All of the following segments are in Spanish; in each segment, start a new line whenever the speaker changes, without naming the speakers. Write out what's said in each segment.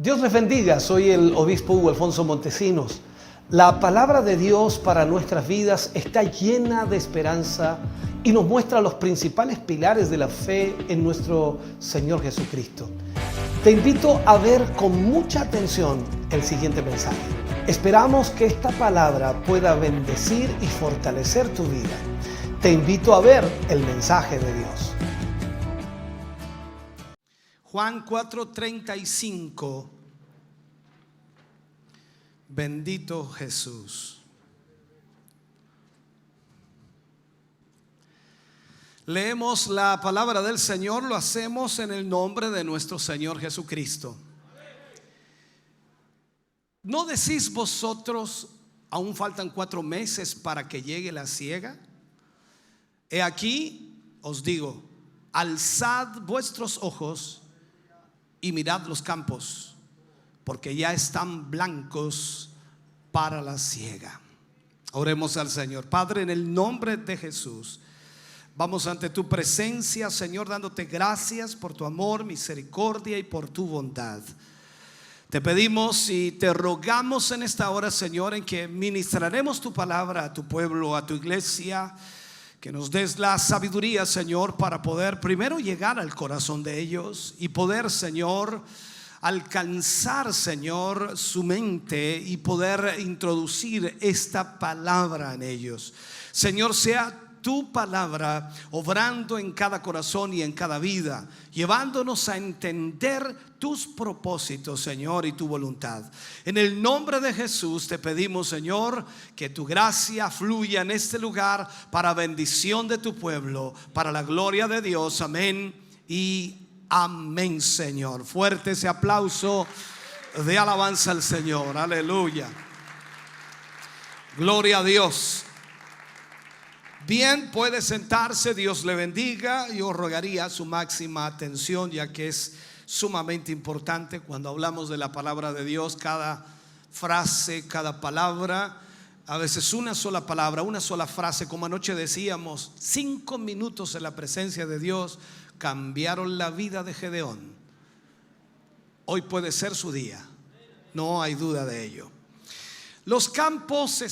Dios les bendiga, soy el obispo Hugo Alfonso Montesinos. La palabra de Dios para nuestras vidas está llena de esperanza y nos muestra los principales pilares de la fe en nuestro Señor Jesucristo. Te invito a ver con mucha atención el siguiente mensaje. Esperamos que esta palabra pueda bendecir y fortalecer tu vida. Te invito a ver el mensaje de Dios. Juan 4:35. Bendito Jesús. Leemos la palabra del Señor, lo hacemos en el nombre de nuestro Señor Jesucristo. ¿No decís vosotros, aún faltan 4 meses para que llegue la siega? He aquí, os digo, alzad vuestros ojos y mirad los campos, porque ya están blancos para la siega. Oremos al Señor. Padre, en el nombre de Jesús, vamos ante tu presencia, Señor, dándote gracias por tu amor, misericordia y por tu bondad. Te pedimos y te rogamos en esta hora, Señor, en que ministraremos tu palabra a tu pueblo, a tu iglesia. Que nos des la sabiduría, Señor, para poder primero llegar al corazón de ellos y poder, Señor, alcanzar, Señor, su mente y poder introducir esta palabra en ellos. Señor, sea tu palabra obrando en cada corazón y en cada vida, llevándonos a entender tus propósitos, Señor, y tu voluntad. En el nombre de Jesús te pedimos, Señor, que tu gracia fluya en este lugar para bendición de tu pueblo, para la gloria de Dios. Amén y amén, Señor. Fuerte ese aplauso de alabanza al Señor. Aleluya. Gloria a Dios. Bien, puede sentarse, Dios le bendiga. Yo rogaría su máxima atención, ya que es sumamente importante cuando hablamos de la palabra de Dios. Cada frase, cada palabra, a veces una sola palabra, una sola frase, como anoche decíamos, 5 minutos en la presencia de Dios cambiaron la vida de Gedeón. Hoy puede ser su día, no hay duda de ello. Los campos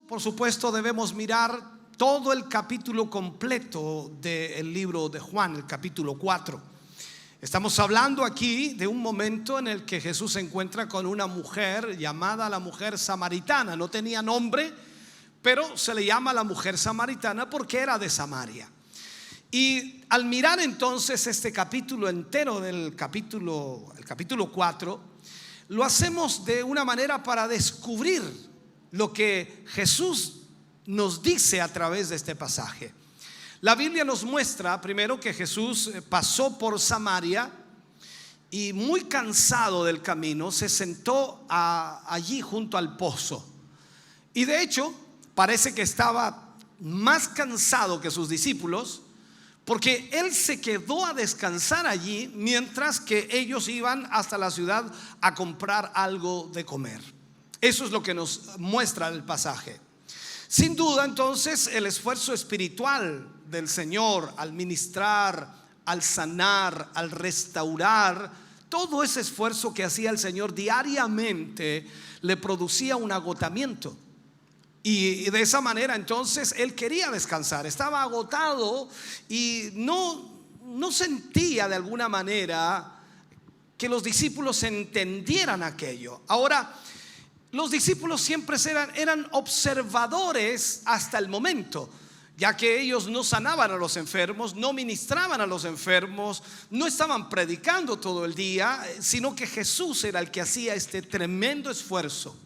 por supuesto debemos mirar todo el capítulo completo del libro de Juan, el capítulo 4. Estamos hablando aquí de un momento en el que Jesús se encuentra con una mujer llamada la mujer samaritana. No tenía nombre, pero se le llama la mujer samaritana porque era de Samaria. Y al mirar entonces este capítulo entero del capítulo 4, lo hacemos de una manera para descubrir lo que Jesús nos dice a través de este pasaje. La Biblia nos muestra primero que Jesús pasó por Samaria y muy cansado del camino se sentó allí junto al pozo. Y de hecho parece que estaba más cansado que sus discípulos, porque él se quedó a descansar allí mientras que ellos iban hasta la ciudad a comprar algo de comer. Eso es lo que nos muestra el pasaje. Sin duda, entonces, el esfuerzo espiritual del Señor al ministrar, al sanar, al restaurar, todo ese esfuerzo que hacía el Señor diariamente le producía un agotamiento. Y de esa manera entonces él quería descansar, estaba agotado y no sentía de alguna manera que los discípulos entendieran aquello. Ahora, los discípulos siempre eran observadores hasta el momento, ya que ellos no sanaban a los enfermos, no ministraban a los enfermos, no estaban predicando todo el día, sino que Jesús era el que hacía este tremendo esfuerzo.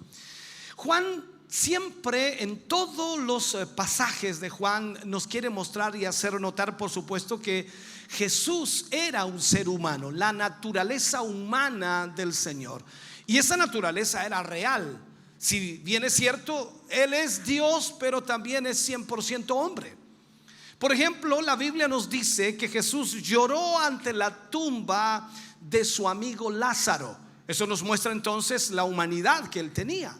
Juan siempre, en todos los pasajes de Juan, nos quiere mostrar y hacer notar, por supuesto, que Jesús era un ser humano, la naturaleza humana del Señor. Y esa naturaleza era real. Si bien es cierto, Él es Dios, pero también es 100% hombre. Por ejemplo, la Biblia nos dice que Jesús lloró ante la tumba de su amigo Lázaro. Eso nos muestra entonces la humanidad que Él tenía.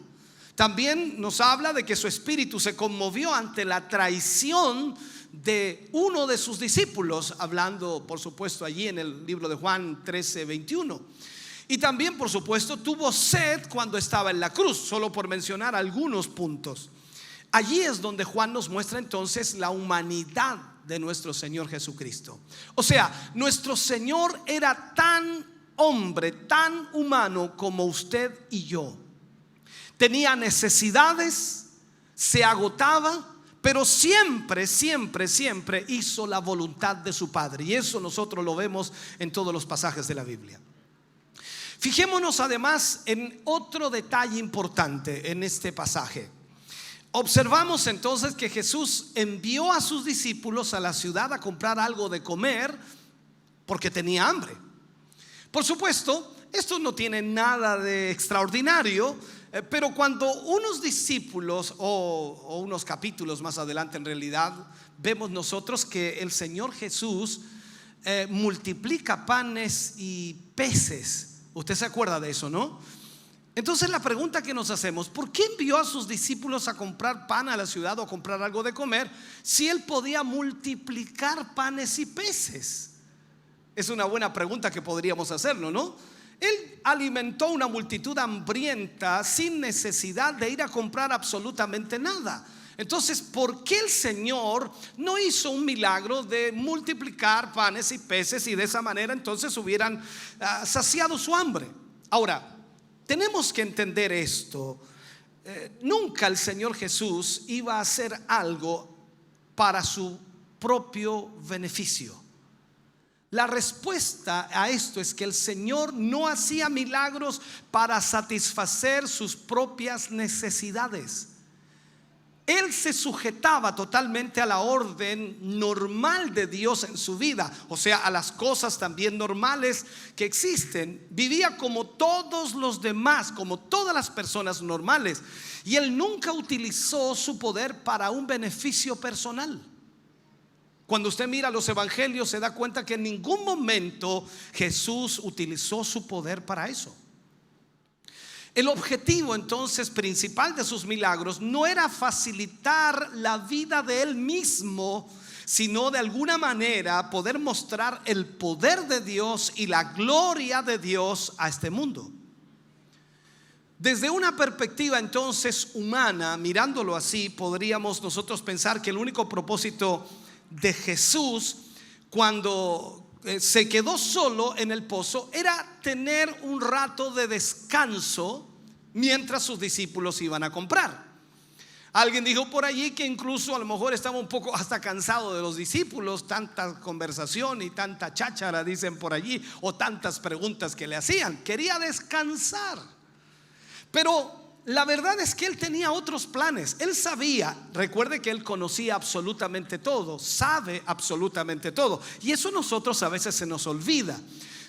También nos habla de que su espíritu se conmovió ante la traición de uno de sus discípulos, hablando por supuesto allí en el libro de Juan 13:21. Y también por supuesto tuvo sed cuando estaba en la cruz, solo por mencionar algunos puntos. Allí es donde Juan nos muestra entonces la humanidad de nuestro Señor Jesucristo. O sea, nuestro Señor era tan hombre, tan humano como usted y yo. Tenía necesidades, se agotaba, pero siempre hizo la voluntad de su Padre. Y eso nosotros lo vemos en todos los pasajes de la Biblia. Fijémonos además en otro detalle importante en este pasaje. Observamos entonces que Jesús envió a sus discípulos a la ciudad a comprar algo de comer porque tenía hambre. Por supuesto, esto no tiene nada de extraordinario, pero cuando unos discípulos o unos capítulos más adelante en realidad vemos nosotros que el Señor Jesús multiplica panes y peces. Usted se acuerda de eso, ¿no? Entonces la pregunta que nos hacemos: ¿por qué envió a sus discípulos a comprar pan a la ciudad o a comprar algo de comer si él podía multiplicar panes y peces? Es una buena pregunta que podríamos hacerlo, ¿no? Él alimentó una multitud hambrienta sin necesidad de ir a comprar absolutamente nada. Entonces, ¿por qué el Señor no hizo un milagro de multiplicar panes y peces y de esa manera entonces hubieran saciado su hambre? Ahora, tenemos que entender esto. Nunca el Señor Jesús iba a hacer algo para su propio beneficio. La respuesta a esto es que el Señor no hacía milagros para satisfacer sus propias necesidades. Él se sujetaba totalmente a la orden normal de Dios en su vida, o sea, a las cosas también normales que existen. Vivía como todos los demás, como todas las personas normales, y él nunca utilizó su poder para un beneficio personal. Cuando usted mira los evangelios se da cuenta que en ningún momento Jesús utilizó su poder para eso. El objetivo entonces principal de sus milagros no era facilitar la vida de él mismo, sino de alguna manera poder mostrar el poder de Dios y la gloria de Dios a este mundo. Desde una perspectiva entonces humana, mirándolo así, podríamos nosotros pensar que el único propósito de Jesús cuando se quedó solo en el pozo era tener un rato de descanso mientras sus discípulos iban a comprar. Alguien dijo por allí que incluso a lo mejor estaba un poco hasta cansado de los discípulos, tanta conversación y tanta cháchara, dicen por allí, o tantas preguntas que le hacían. Quería descansar. Pero la verdad es que él tenía otros planes. Él sabía, recuerde que él conocía absolutamente todo, sabe absolutamente todo. Y eso nosotros a veces se nos olvida.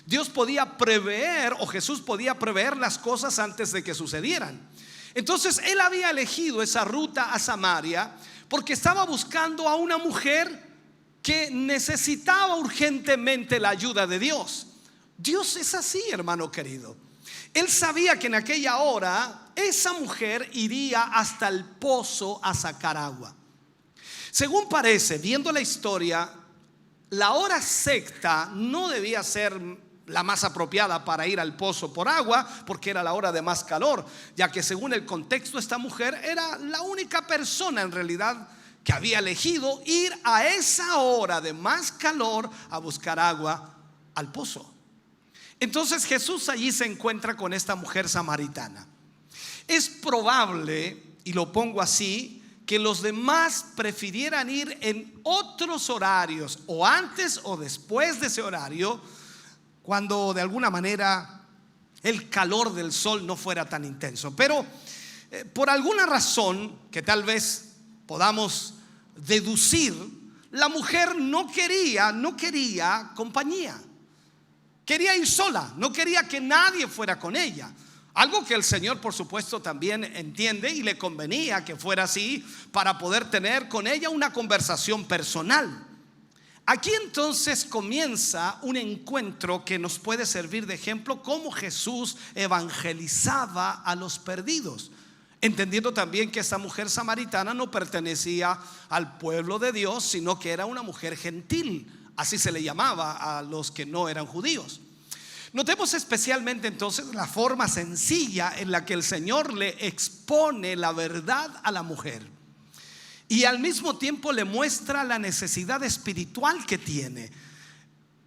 Dios podía prever, o Jesús podía prever las cosas antes de que sucedieran. Entonces él había elegido esa ruta a Samaria porque estaba buscando a una mujer que necesitaba urgentemente la ayuda de Dios. Dios es así, hermano querido. Él sabía que en aquella hora esa mujer iría hasta el pozo a sacar agua. Según parece, viendo la historia, la hora sexta no debía ser la más apropiada para ir al pozo por agua, porque era la hora de más calor, ya que según el contexto esta mujer era la única persona en realidad que había elegido ir a esa hora de más calor a buscar agua al pozo. Entonces Jesús allí se encuentra con esta mujer samaritana. Es probable, y lo pongo así, que los demás prefirieran ir en otros horarios, o antes o después de ese horario, cuando de alguna manera el calor del sol no fuera tan intenso. Pero por alguna razón que tal vez podamos deducir, la mujer no quería compañía. Quería ir sola, no quería que nadie fuera con ella. Algo que el Señor por supuesto también entiende y le convenía que fuera así para poder tener con ella una conversación personal. Aquí entonces comienza un encuentro que nos puede servir de ejemplo cómo Jesús evangelizaba a los perdidos. entendiendo también que esta mujer samaritana no pertenecía al pueblo de Dios, sino que era una mujer gentil, así se le llamaba a los que no eran judíos. Notemos especialmente entonces la forma sencilla en la que el Señor le expone la verdad a la mujer y al mismo tiempo le muestra la necesidad espiritual que tiene.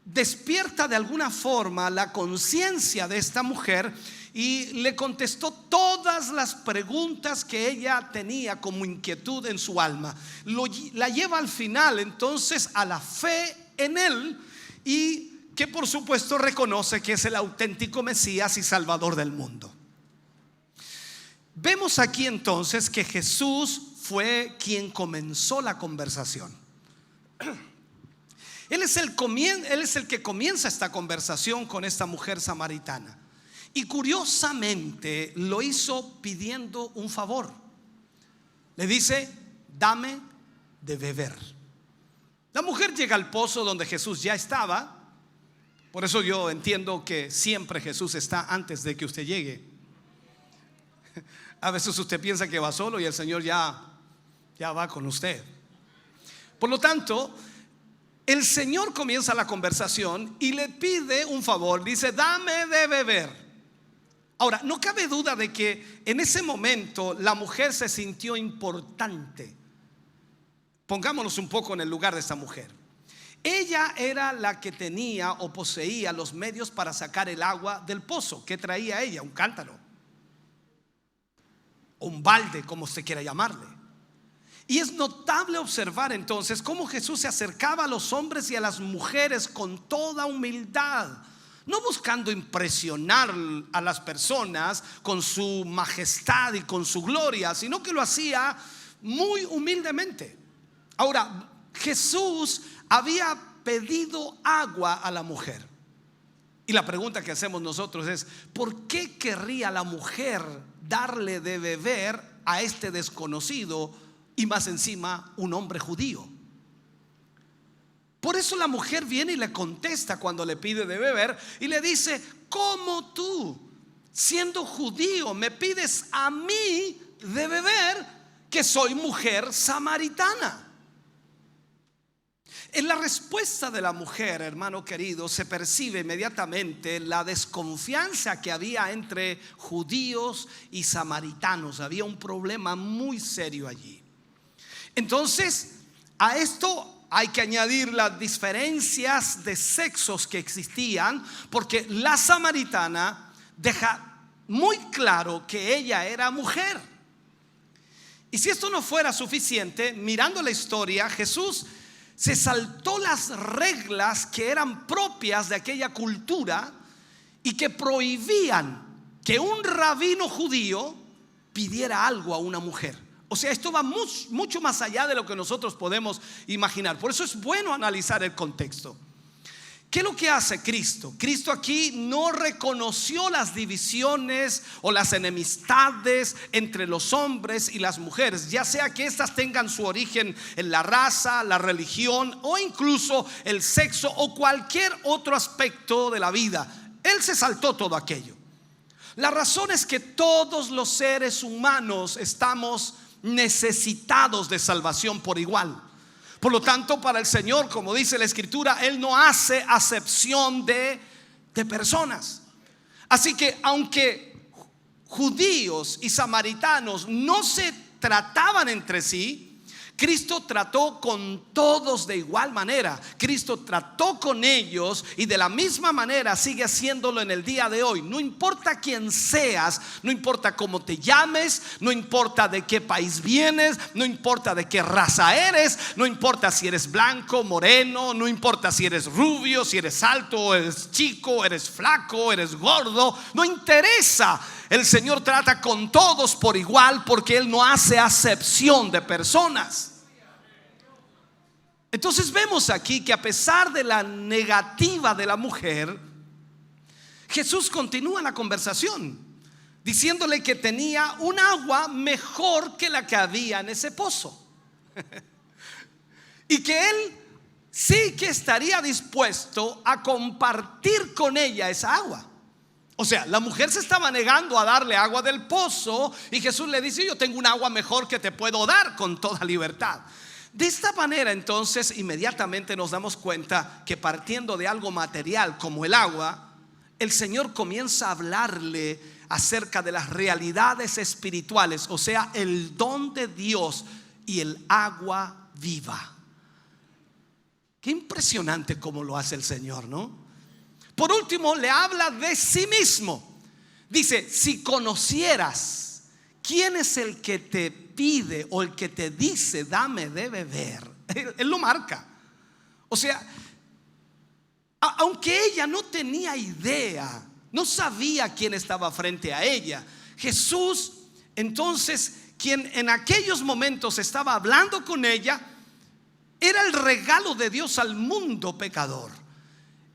Despierta de alguna forma la conciencia de esta mujer y le contestó todas las preguntas que ella tenía como inquietud en su alma. La lleva al final entonces a la fe en él, y que por supuesto reconoce que es el auténtico Mesías y Salvador del mundo. Vemos aquí entonces que Jesús fue quien comenzó la conversación. Él es el que comienza esta conversación con esta mujer samaritana. Y curiosamente lo hizo pidiendo un favor. Le dice: dame de beber. La mujer llega al pozo donde Jesús ya estaba. Por eso yo entiendo que siempre Jesús está antes de que usted llegue. A veces usted piensa que va solo y el Señor ya va con usted. Por lo tanto, el Señor comienza la conversación y le pide un favor. Dice: dame de beber. Ahora, no cabe duda de que en ese momento la mujer se sintió importante. Pongámonos un poco en el lugar de esta mujer. Ella era la que tenía o poseía los medios para sacar el agua del pozo. ¿Qué traía ella? Un cántaro o un balde, como usted quiera llamarle. Y es notable observar entonces cómo Jesús se acercaba a los hombres y a las mujeres con toda humildad, no buscando impresionar a las personas con su majestad y con su gloria, sino que lo hacía muy humildemente. Ahora, Jesús había pedido agua a la mujer. Y la pregunta que hacemos nosotros es: ¿por qué querría la mujer darle de beber a este desconocido, y más encima un hombre judío? Por eso la mujer viene y le contesta cuando le pide de beber y le dice: ¿cómo tú, siendo judío, me pides a mí de beber, que soy mujer samaritana? En la respuesta de la mujer, hermano querido, se percibe inmediatamente la desconfianza que había entre judíos y samaritanos. Había un problema muy serio allí. Entonces, a esto hay que añadir las diferencias de sexos que existían, porque la samaritana deja muy claro que ella era mujer. Y si esto no fuera suficiente, mirando la historia, Jesús se saltó las reglas que eran propias de aquella cultura y que prohibían que un rabino judío pidiera algo a una mujer. O sea, esto va mucho más allá de lo que nosotros podemos imaginar. Por eso es bueno analizar el contexto. ¿Qué es lo que hace Cristo? Cristo aquí no reconoció las divisiones o las enemistades entre los hombres y las mujeres, ya sea que éstas tengan su origen en la raza, la religión o incluso el sexo o cualquier otro aspecto de la vida. Él se saltó todo aquello. La razón es que todos los seres humanos estamos necesitados de salvación por igual. Por lo tanto, para el Señor, como dice la Escritura, Él no hace acepción de personas. Así que aunque judíos y samaritanos no se trataban entre sí, Cristo trató con todos de igual manera. Cristo trató con ellos y de la misma manera sigue haciéndolo en el día de hoy. No importa quién seas, no importa cómo te llames, no importa de qué país vienes, no importa de qué raza eres, no importa si eres blanco, moreno, no importa si eres rubio, si eres alto, eres chico, eres flaco, eres gordo, no interesa. El Señor trata con todos por igual, porque Él no hace acepción de personas. Entonces vemos aquí que a pesar de la negativa de la mujer, Jesús continúa la conversación diciéndole que tenía un agua mejor que la que había en ese pozo y que Él sí que estaría dispuesto a compartir con ella esa agua. O sea, la mujer se estaba negando a darle agua del pozo y Jesús le dice: yo tengo un agua mejor que te puedo dar con toda libertad. De esta manera, entonces, inmediatamente nos damos cuenta que partiendo de algo material como el agua, el Señor comienza a hablarle acerca de las realidades espirituales, o sea, el don de Dios y el agua viva. Qué impresionante cómo lo hace el Señor, ¿no? Por último, le habla de sí mismo. Dice: si conocieras quién es el que te pide o el que te dice dame de beber. Él lo marca. O sea, aunque ella no tenía idea, no sabía quién estaba frente a ella, Jesús, entonces, quien en aquellos momentos estaba hablando con ella, era el regalo de Dios al mundo pecador.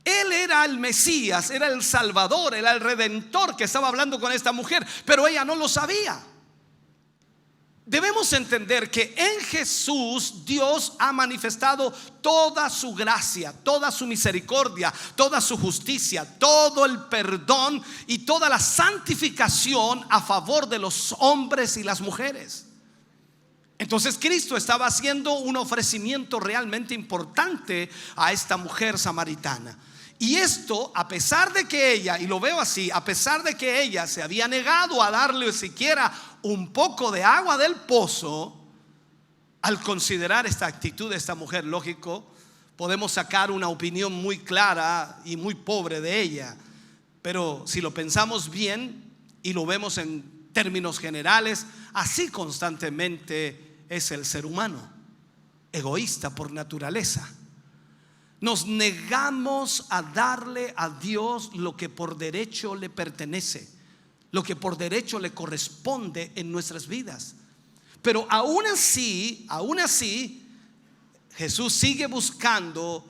Él era el Mesías, era el Salvador, era el Redentor que estaba hablando con esta mujer, pero ella no lo sabía. Debemos entender que en Jesús Dios ha manifestado toda su gracia, toda su misericordia, toda su justicia, todo el perdón y toda la santificación a favor de los hombres y las mujeres. Entonces Cristo estaba haciendo un ofrecimiento realmente importante a esta mujer samaritana. Y esto, a pesar de que ella, y lo veo así, a pesar de que ella se había negado a darle siquiera un poco de agua del pozo, al considerar esta actitud de esta mujer, lógico, podemos sacar una opinión muy clara y muy pobre de ella. Pero si lo pensamos bien y lo vemos en términos generales, así constantemente es el ser humano, egoísta por naturaleza. Nos negamos a darle a Dios lo que por derecho le pertenece, lo que por derecho le corresponde en nuestras vidas. Pero aún así, Jesús sigue buscando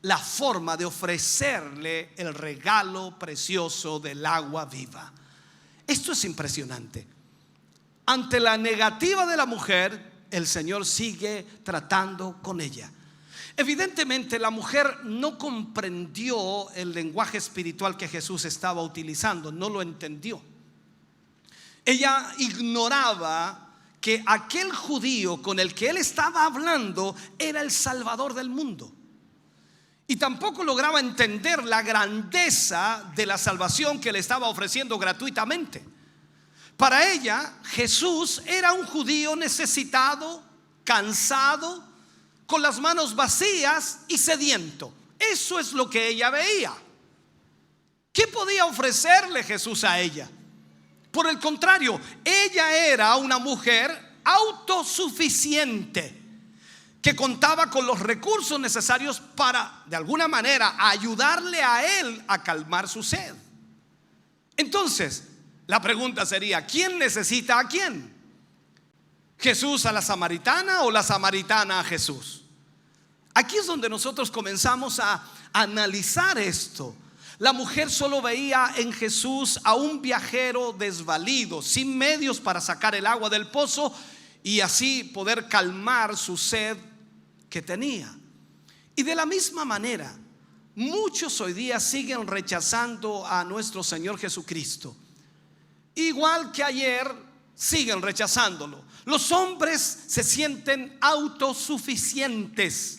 la forma de ofrecerle el regalo precioso del agua viva. Esto es impresionante. Ante la negativa de la mujer, el Señor sigue tratando con ella. Evidentemente la mujer no comprendió el lenguaje espiritual que Jesús estaba utilizando, no lo entendió. Ella ignoraba que aquel judío con el que él estaba hablando era el Salvador del mundo. Y tampoco lograba entender la grandeza de la salvación que le estaba ofreciendo gratuitamente. Para ella, Jesús era un judío necesitado, cansado, con las manos vacías y sediento. Eso es lo que ella veía. ¿Qué podía ofrecerle Jesús a ella? Por el contrario, ella era una mujer autosuficiente, que contaba con los recursos necesarios para, de alguna manera, ayudarle a él a calmar su sed. Entonces, la pregunta sería: ¿quién necesita a quién? ¿Jesús a la samaritana o la samaritana a Jesús? Aquí es donde nosotros comenzamos a analizar esto. La mujer solo veía en Jesús a un viajero desvalido, sin medios para sacar el agua del pozo y así poder calmar su sed que tenía. Y de la misma manera, muchos hoy día siguen rechazando a nuestro Señor Jesucristo. Igual que ayer, siguen rechazándolo. Los hombres se sienten autosuficientes.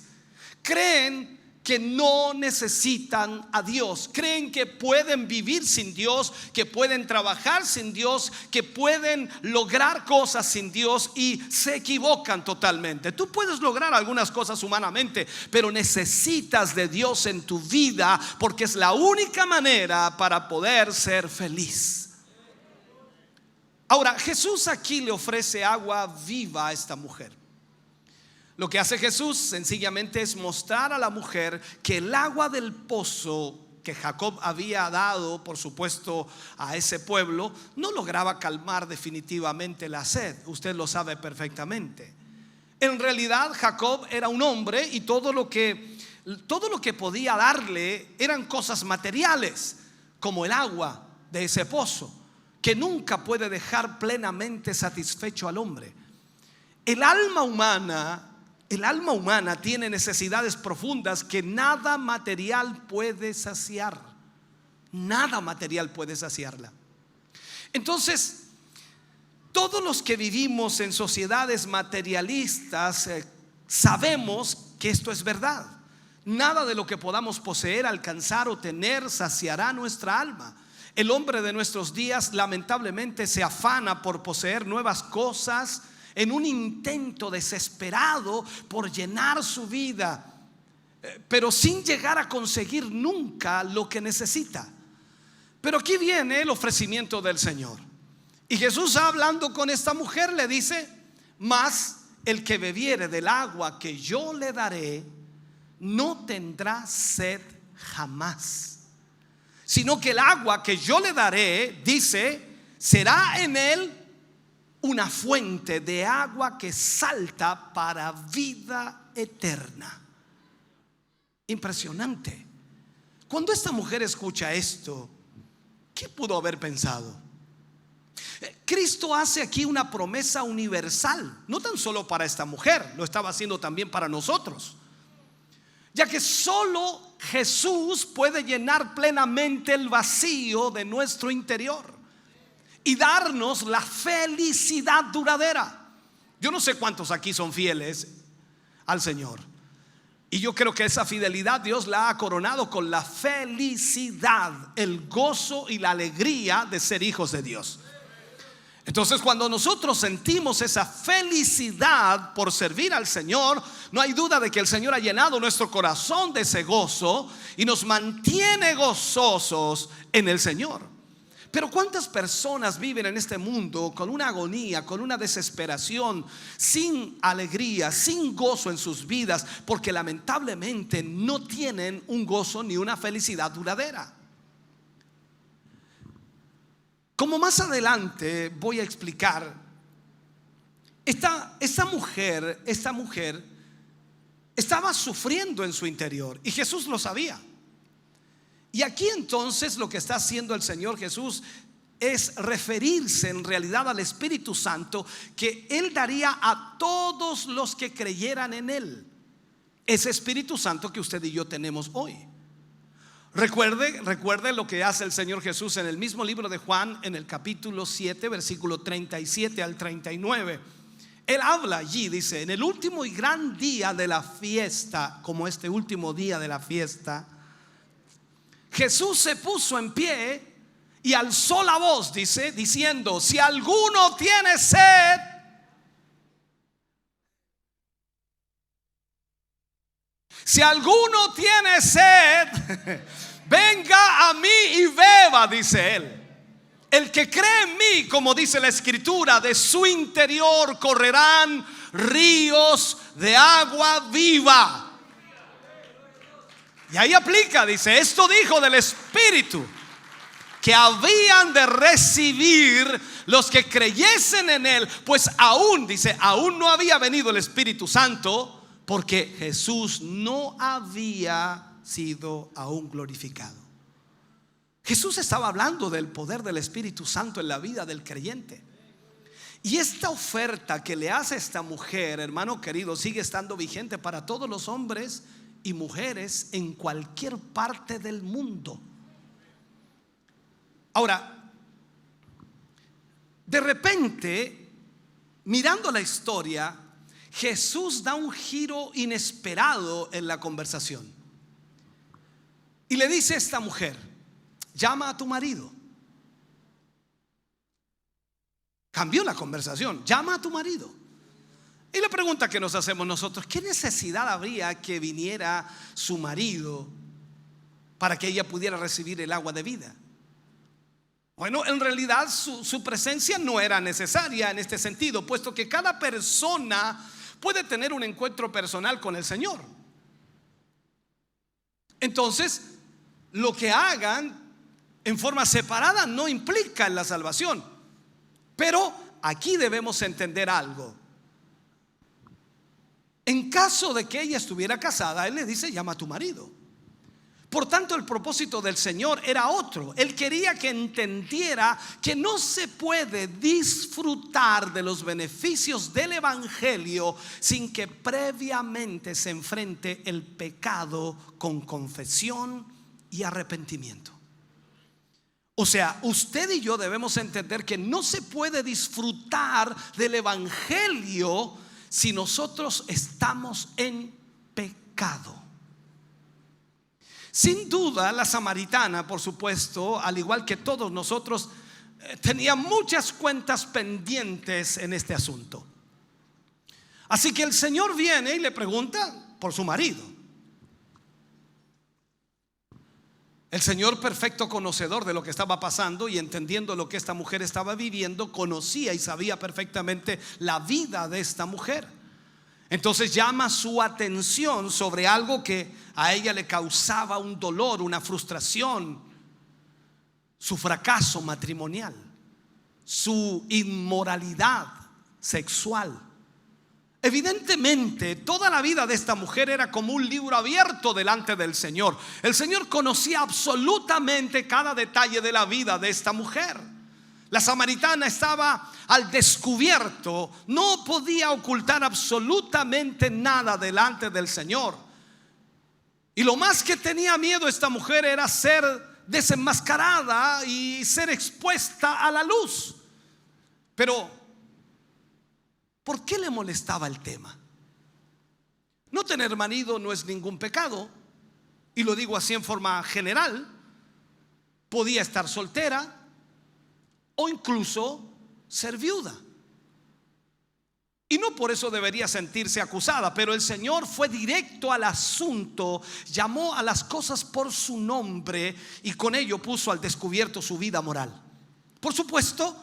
Creen que no necesitan a Dios. Creen que pueden vivir sin Dios, que pueden trabajar sin Dios, que pueden lograr cosas sin Dios, y se equivocan totalmente. Tú puedes lograr algunas cosas humanamente, pero necesitas de Dios en tu vida, porque es la única manera para poder ser feliz. Ahora, Jesús aquí le ofrece agua viva a esta mujer. Lo que hace Jesús sencillamente es mostrar a la mujer que el agua del pozo que Jacob había dado, por supuesto, a ese pueblo, no lograba calmar definitivamente la sed. Usted lo sabe perfectamente. En realidad, Jacob era un hombre y todo lo que podía darle eran cosas materiales, como el agua de ese pozo, que nunca puede dejar plenamente satisfecho al hombre. El alma humana tiene necesidades profundas que nada material puede saciar. Nada material puede saciarla. Entonces, todos los que vivimos en sociedades materialistas sabemos que esto es verdad. Nada de lo que podamos poseer, alcanzar o tener saciará nuestra alma. El hombre de nuestros días lamentablemente se afana por poseer nuevas cosas en un intento desesperado por llenar su vida, pero sin llegar a conseguir nunca lo que necesita. Pero aquí viene el ofrecimiento del Señor. Y Jesús, hablando con esta mujer, le dice: mas el que bebiere del agua que yo le daré no tendrá sed jamás, sino que el agua que yo le daré, dice, será en él una fuente de agua que salta para vida eterna. Impresionante. Cuando esta mujer escucha esto, ¿qué pudo haber pensado? Cristo hace aquí una promesa universal, no tan solo para esta mujer, lo estaba haciendo también para nosotros, ya que solo Jesús puede llenar plenamente el vacío de nuestro interior y darnos la felicidad duradera. Yo no sé cuántos aquí son fieles al Señor, y yo creo que esa fidelidad Dios la ha coronado con la felicidad, el gozo y la alegría de ser hijos de Dios. Entonces, cuando nosotros sentimos esa felicidad por servir al Señor, no hay duda de que el Señor ha llenado nuestro corazón de ese gozo y nos mantiene gozosos en el Señor. Pero ¿cuántas personas viven en este mundo con una agonía, con una desesperación, sin alegría, sin gozo en sus vidas, porque lamentablemente no tienen un gozo ni una felicidad duradera? Como más adelante voy a explicar, esta mujer estaba sufriendo en su interior y Jesús lo sabía. Y aquí entonces lo que está haciendo el Señor Jesús es referirse en realidad al Espíritu Santo que Él daría a todos los que creyeran en Él. Ese Espíritu Santo que usted y yo tenemos hoy. Recuerde lo que hace el Señor Jesús en el mismo libro de Juan, en el capítulo 7, versículo 37 al 39. Él habla allí, dice: en el último y gran día de la fiesta, como este último día de la fiesta, Jesús se puso en pie y alzó la voz, dice, diciendo: si alguno tiene sed, si alguno tiene sed, venga a mí y beba, dice él. El que cree en mí, como dice la Escritura, de su interior correrán ríos de agua viva. Y ahí aplica, dice: esto dijo del Espíritu que habían de recibir los que creyesen en él, pues aún, dice, aún no había venido el Espíritu Santo, porque Jesús no había sido aún glorificado. Jesús estaba hablando del poder del Espíritu Santo en la vida del creyente. Y esta oferta que le hace esta mujer, hermano querido, sigue estando vigente para todos los hombres y mujeres en cualquier parte del mundo. Ahora, de repente, mirando la historia, Jesús da un giro inesperado en la conversación y le dice a esta mujer: llama a tu marido. Cambió la conversación: llama a tu marido. Y la pregunta que nos hacemos nosotros: ¿qué necesidad habría que viniera su marido para que ella pudiera recibir el agua de vida? Bueno, en realidad su presencia no era necesaria en este sentido, puesto que cada persona puede tener un encuentro personal con el Señor. Entonces, lo que hagan en forma separada no implica en la salvación. Pero aquí debemos entender algo. En caso de que ella estuviera casada, Él le dice: llama a tu marido. Por tanto, el propósito del Señor era otro. Él quería que entendiera que no se puede disfrutar de los beneficios del Evangelio sin que previamente se enfrente el pecado con confesión y arrepentimiento. O sea, usted y yo debemos entender que no se puede disfrutar del evangelio si nosotros estamos en pecado. Sin duda, la samaritana, por supuesto, al igual que todos nosotros, tenía muchas cuentas pendientes en este asunto. Así que el Señor viene y le pregunta por su marido. El Señor, perfecto conocedor de lo que estaba pasando y entendiendo lo que esta mujer estaba viviendo, conocía y sabía perfectamente la vida de esta mujer. Entonces llama su atención sobre algo que a ella le causaba un dolor, una frustración: su fracaso matrimonial, su inmoralidad sexual. Evidentemente, toda la vida de esta mujer era como un libro abierto delante del Señor. El Señor conocía absolutamente cada detalle de la vida de esta mujer. La samaritana estaba al descubierto, no podía ocultar absolutamente nada delante del Señor. Y lo más que tenía miedo esta mujer era ser desenmascarada y ser expuesta a la luz. Pero ¿por qué le molestaba el tema? No tener marido no es ningún pecado, y lo digo así en forma general. Podía estar soltera o incluso ser viuda, y no por eso debería sentirse acusada. Pero el Señor fue directo al asunto, llamó a las cosas por su nombre y con ello puso al descubierto su vida moral. Por supuesto,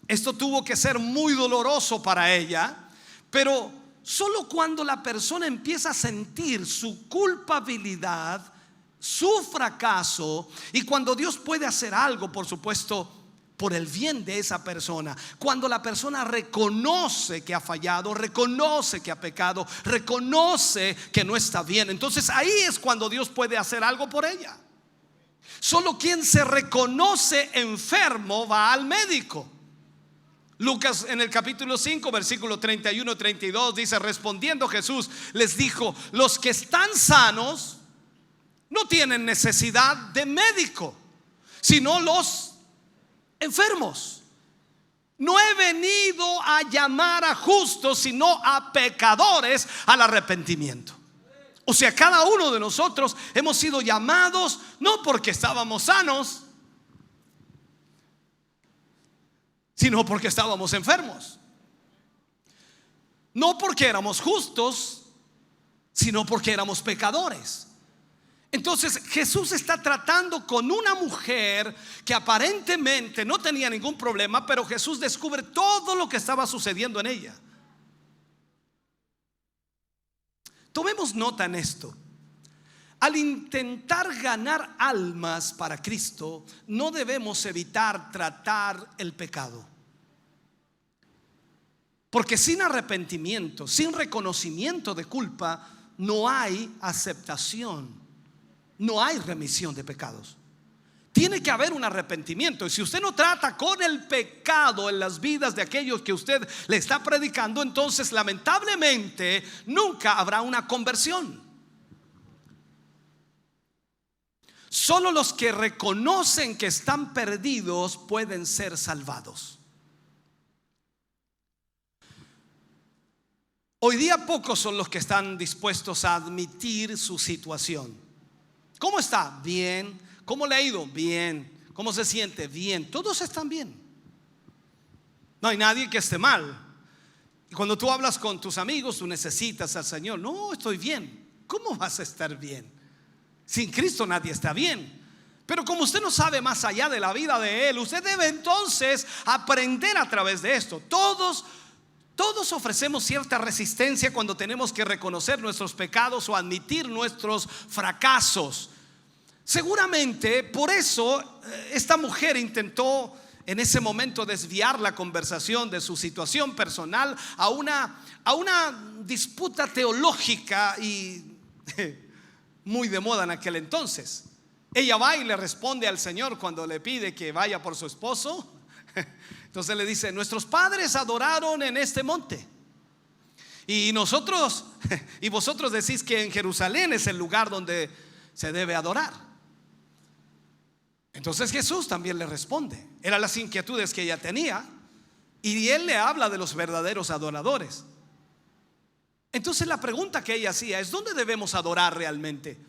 esto tuvo que ser muy doloroso para ella, pero solo cuando la persona empieza a sentir su culpabilidad, su fracaso, y cuando Dios puede hacer algo, por supuesto, por el bien de esa persona, cuando la persona reconoce que ha fallado, reconoce que ha pecado, reconoce que no está bien, entonces ahí es cuando Dios puede hacer algo por ella. Solo quien se reconoce enfermo va al médico. Lucas en el capítulo 5 versículo 31-32 dice: respondiendo Jesús les dijo: los que están sanos no tienen necesidad de médico, sino los enfermos. No he venido a llamar a justos, sino a pecadores al arrepentimiento. O sea, cada uno de nosotros hemos sido llamados no porque estábamos sanos, sino porque estábamos enfermos. No porque éramos justos, sino porque éramos pecadores. Entonces Jesús está tratando con una mujer que aparentemente no tenía ningún problema, pero Jesús descubre todo lo que estaba sucediendo en ella. Tomemos nota en esto. Al intentar ganar almas para Cristo, no debemos evitar tratar el pecado. Porque sin arrepentimiento, sin reconocimiento de culpa, no hay aceptación, no hay remisión de pecados. Tiene que haber un arrepentimiento. Y si usted no trata con el pecado en las vidas de aquellos que usted le está predicando, entonces lamentablemente nunca habrá una conversión. Solo los que reconocen que están perdidos pueden ser salvados. Hoy día pocos son los que están dispuestos a admitir su situación. ¿Cómo está? Bien. ¿Cómo le ha ido? Bien. ¿Cómo se siente? Bien. Todos están bien. No hay nadie que esté mal. Y cuando tú hablas con tus amigos, tú necesitas al Señor. No, estoy bien. ¿Cómo vas a estar bien? Sin Cristo nadie está bien. Pero como usted no sabe más allá de la vida de Él, usted debe entonces aprender a través de esto. Todos ofrecemos cierta resistencia cuando tenemos que reconocer nuestros pecados o admitir nuestros fracasos. Seguramente por eso esta mujer intentó en ese momento desviar la conversación de su situación personal a una disputa teológica y muy de moda en aquel entonces. Ella va y le responde al Señor cuando le pide que vaya por su esposo. Entonces le dice: nuestros padres adoraron en este monte, y vosotros decís que en Jerusalén es el lugar donde se debe adorar. Entonces Jesús también le responde. Eran las inquietudes que ella tenía, y él le habla de los verdaderos adoradores. Entonces la pregunta que ella hacía es: ¿dónde debemos adorar realmente?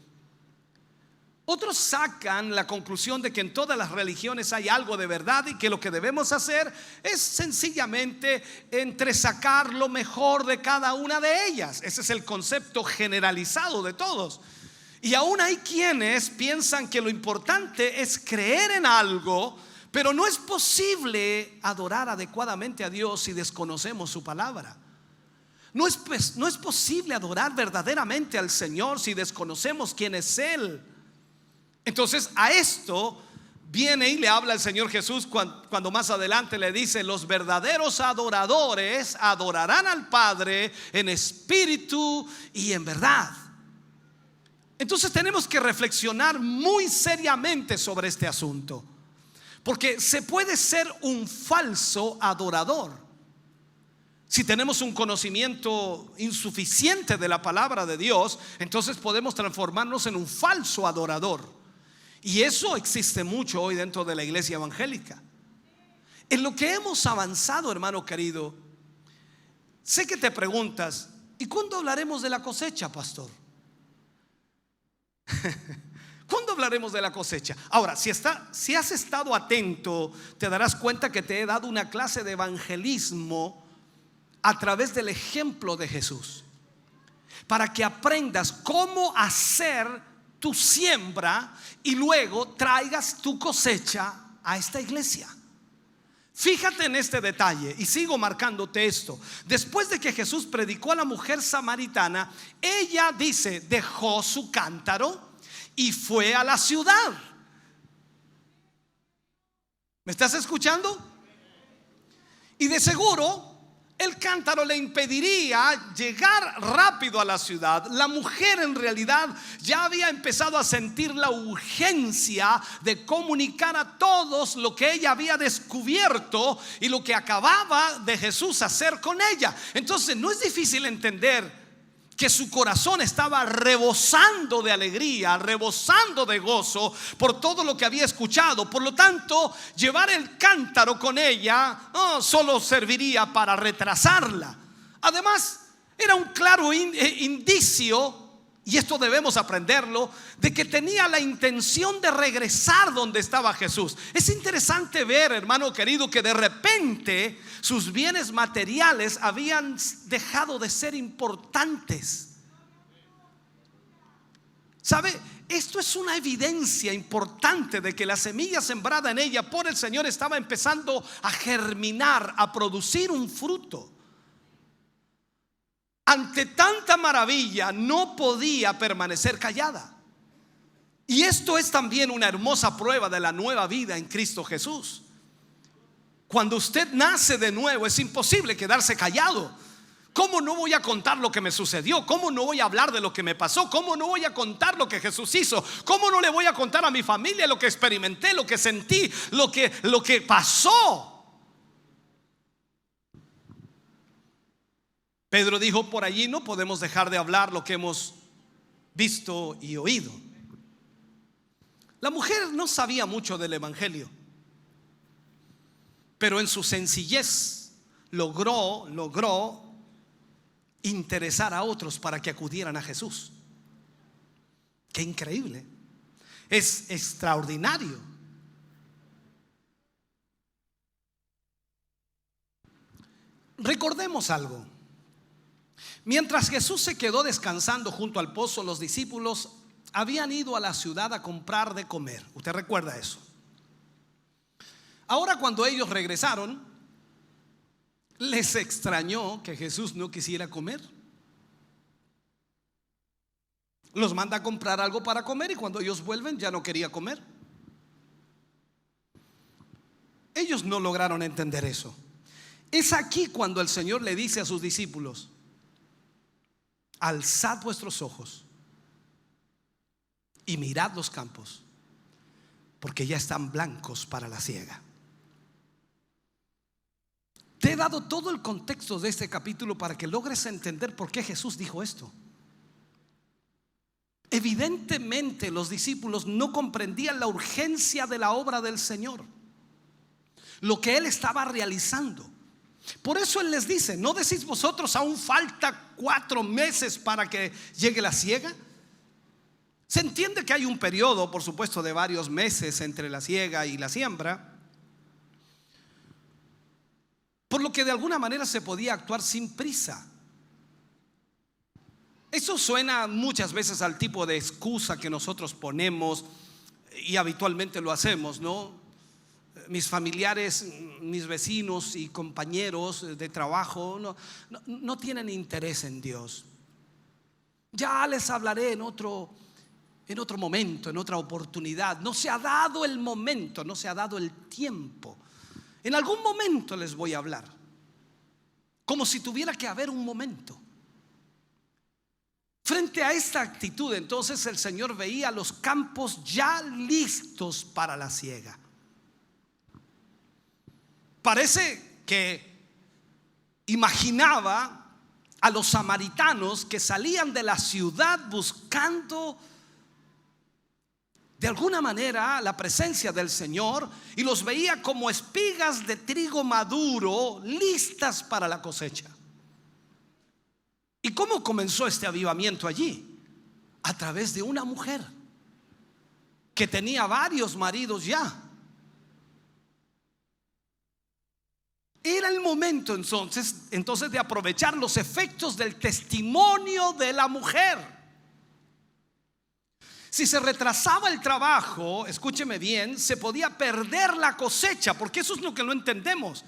Otros sacan la conclusión de que en todas las religiones hay algo de verdad y que lo que debemos hacer es sencillamente entresacar lo mejor de cada una de ellas. Ese es el concepto generalizado de todos. Y aún hay quienes piensan que lo importante es creer en algo, pero no es posible adorar adecuadamente a Dios si desconocemos su palabra. No es posible adorar verdaderamente al Señor si desconocemos quién es Él. Entonces a esto viene y le habla el Señor Jesús cuando más adelante le dice: los verdaderos adoradores adorarán al Padre en espíritu y en verdad. Entonces tenemos que reflexionar muy seriamente sobre este asunto, porque se puede ser un falso adorador si tenemos un conocimiento insuficiente de la palabra de Dios. Entonces podemos transformarnos en un falso adorador. Y eso existe mucho hoy dentro de la iglesia evangélica. En lo que hemos avanzado, hermano querido, sé que te preguntas: ¿y cuándo hablaremos de la cosecha, pastor? ¿Cuándo hablaremos de la cosecha? Ahora, si has estado atento, te darás cuenta que te he dado una clase de evangelismo a través del ejemplo de Jesús, para que aprendas cómo hacer tu siembra y luego traigas tu cosecha a esta iglesia. Fíjate en este detalle y sigo marcándote esto. Después de que Jesús predicó a la mujer samaritana, ella dice: dejó su cántaro y fue a la ciudad. ¿Me estás escuchando? Y de seguro el cántaro le impediría llegar rápido a la ciudad. La mujer en realidad ya había empezado a sentir la urgencia de comunicar a todos lo que ella había descubierto y lo que acababa de Jesús hacer con ella. Entonces no es difícil entender que su corazón estaba rebosando de alegría, rebosando de gozo por todo lo que había escuchado. Por lo tanto, llevar el cántaro con ella solo serviría para retrasarla. Además, era un claro indicio, y esto debemos aprenderlo, de que tenía la intención de regresar donde estaba Jesús. Es interesante ver, hermano querido, que de repente sus bienes materiales habían dejado de ser importantes. ¿Sabe? Esto es una evidencia importante de que la semilla sembrada en ella por el Señor estaba empezando a germinar, a producir un fruto. Ante tanta maravilla no podía permanecer callada. Y esto es también una hermosa prueba de la nueva vida en Cristo Jesús. Cuando usted nace de nuevo, es imposible quedarse callado. ¿Cómo no voy a contar lo que me sucedió? ¿Cómo no voy a hablar de lo que me pasó? ¿Cómo no voy a contar lo que Jesús hizo? ¿Cómo no le voy a contar a mi familia lo que experimenté, lo que sentí, lo que pasó? Pedro dijo: por allí no podemos dejar de hablar lo que hemos visto y oído. La mujer no sabía mucho del evangelio, pero en su sencillez logró interesar a otros para que acudieran a Jesús. Qué increíble, es extraordinario. Recordemos algo. Mientras Jesús se quedó descansando junto al pozo, los discípulos habían ido a la ciudad a comprar de comer. ¿Usted recuerda eso? Ahora, cuando ellos regresaron, les extrañó que Jesús no quisiera comer. Los manda a comprar algo para comer y cuando ellos vuelven ya no quería comer. Ellos no lograron entender eso. Es aquí cuando el Señor le dice a sus discípulos: alzad vuestros ojos y mirad los campos, porque ya están blancos para la siega. Te he dado todo el contexto de este capítulo para que logres entender por qué Jesús dijo esto. Evidentemente los discípulos no comprendían la urgencia de la obra del Señor, lo que Él estaba realizando. Por eso Él les dice: ¿no decís vosotros aún falta 4 meses para que llegue la siega? Se entiende que hay un periodo, por supuesto, de varios meses entre la siega y la siembra, por lo que de alguna manera se podía actuar sin prisa. Eso suena muchas veces al tipo de excusa que nosotros ponemos y habitualmente lo hacemos, ¿no? Mis familiares, mis vecinos y compañeros de trabajo no tienen interés en Dios. Ya les hablaré en otro momento, en otra oportunidad. No se ha dado el momento, no se ha dado el tiempo. En algún momento les voy a hablar, como si tuviera que haber un momento. Frente a esta actitud, entonces el Señor veía los campos ya listos para la siega. Parece que imaginaba a los samaritanos que salían de la ciudad buscando de alguna manera la presencia del Señor, y los veía como espigas de trigo maduro listas para la cosecha. ¿Y cómo comenzó este avivamiento allí? A través de una mujer que tenía varios maridos ya. Era el momento entonces de aprovechar los efectos del testimonio de la mujer. Si se retrasaba el trabajo, escúcheme bien, se podía perder la cosecha, porque eso es lo que no entendemos.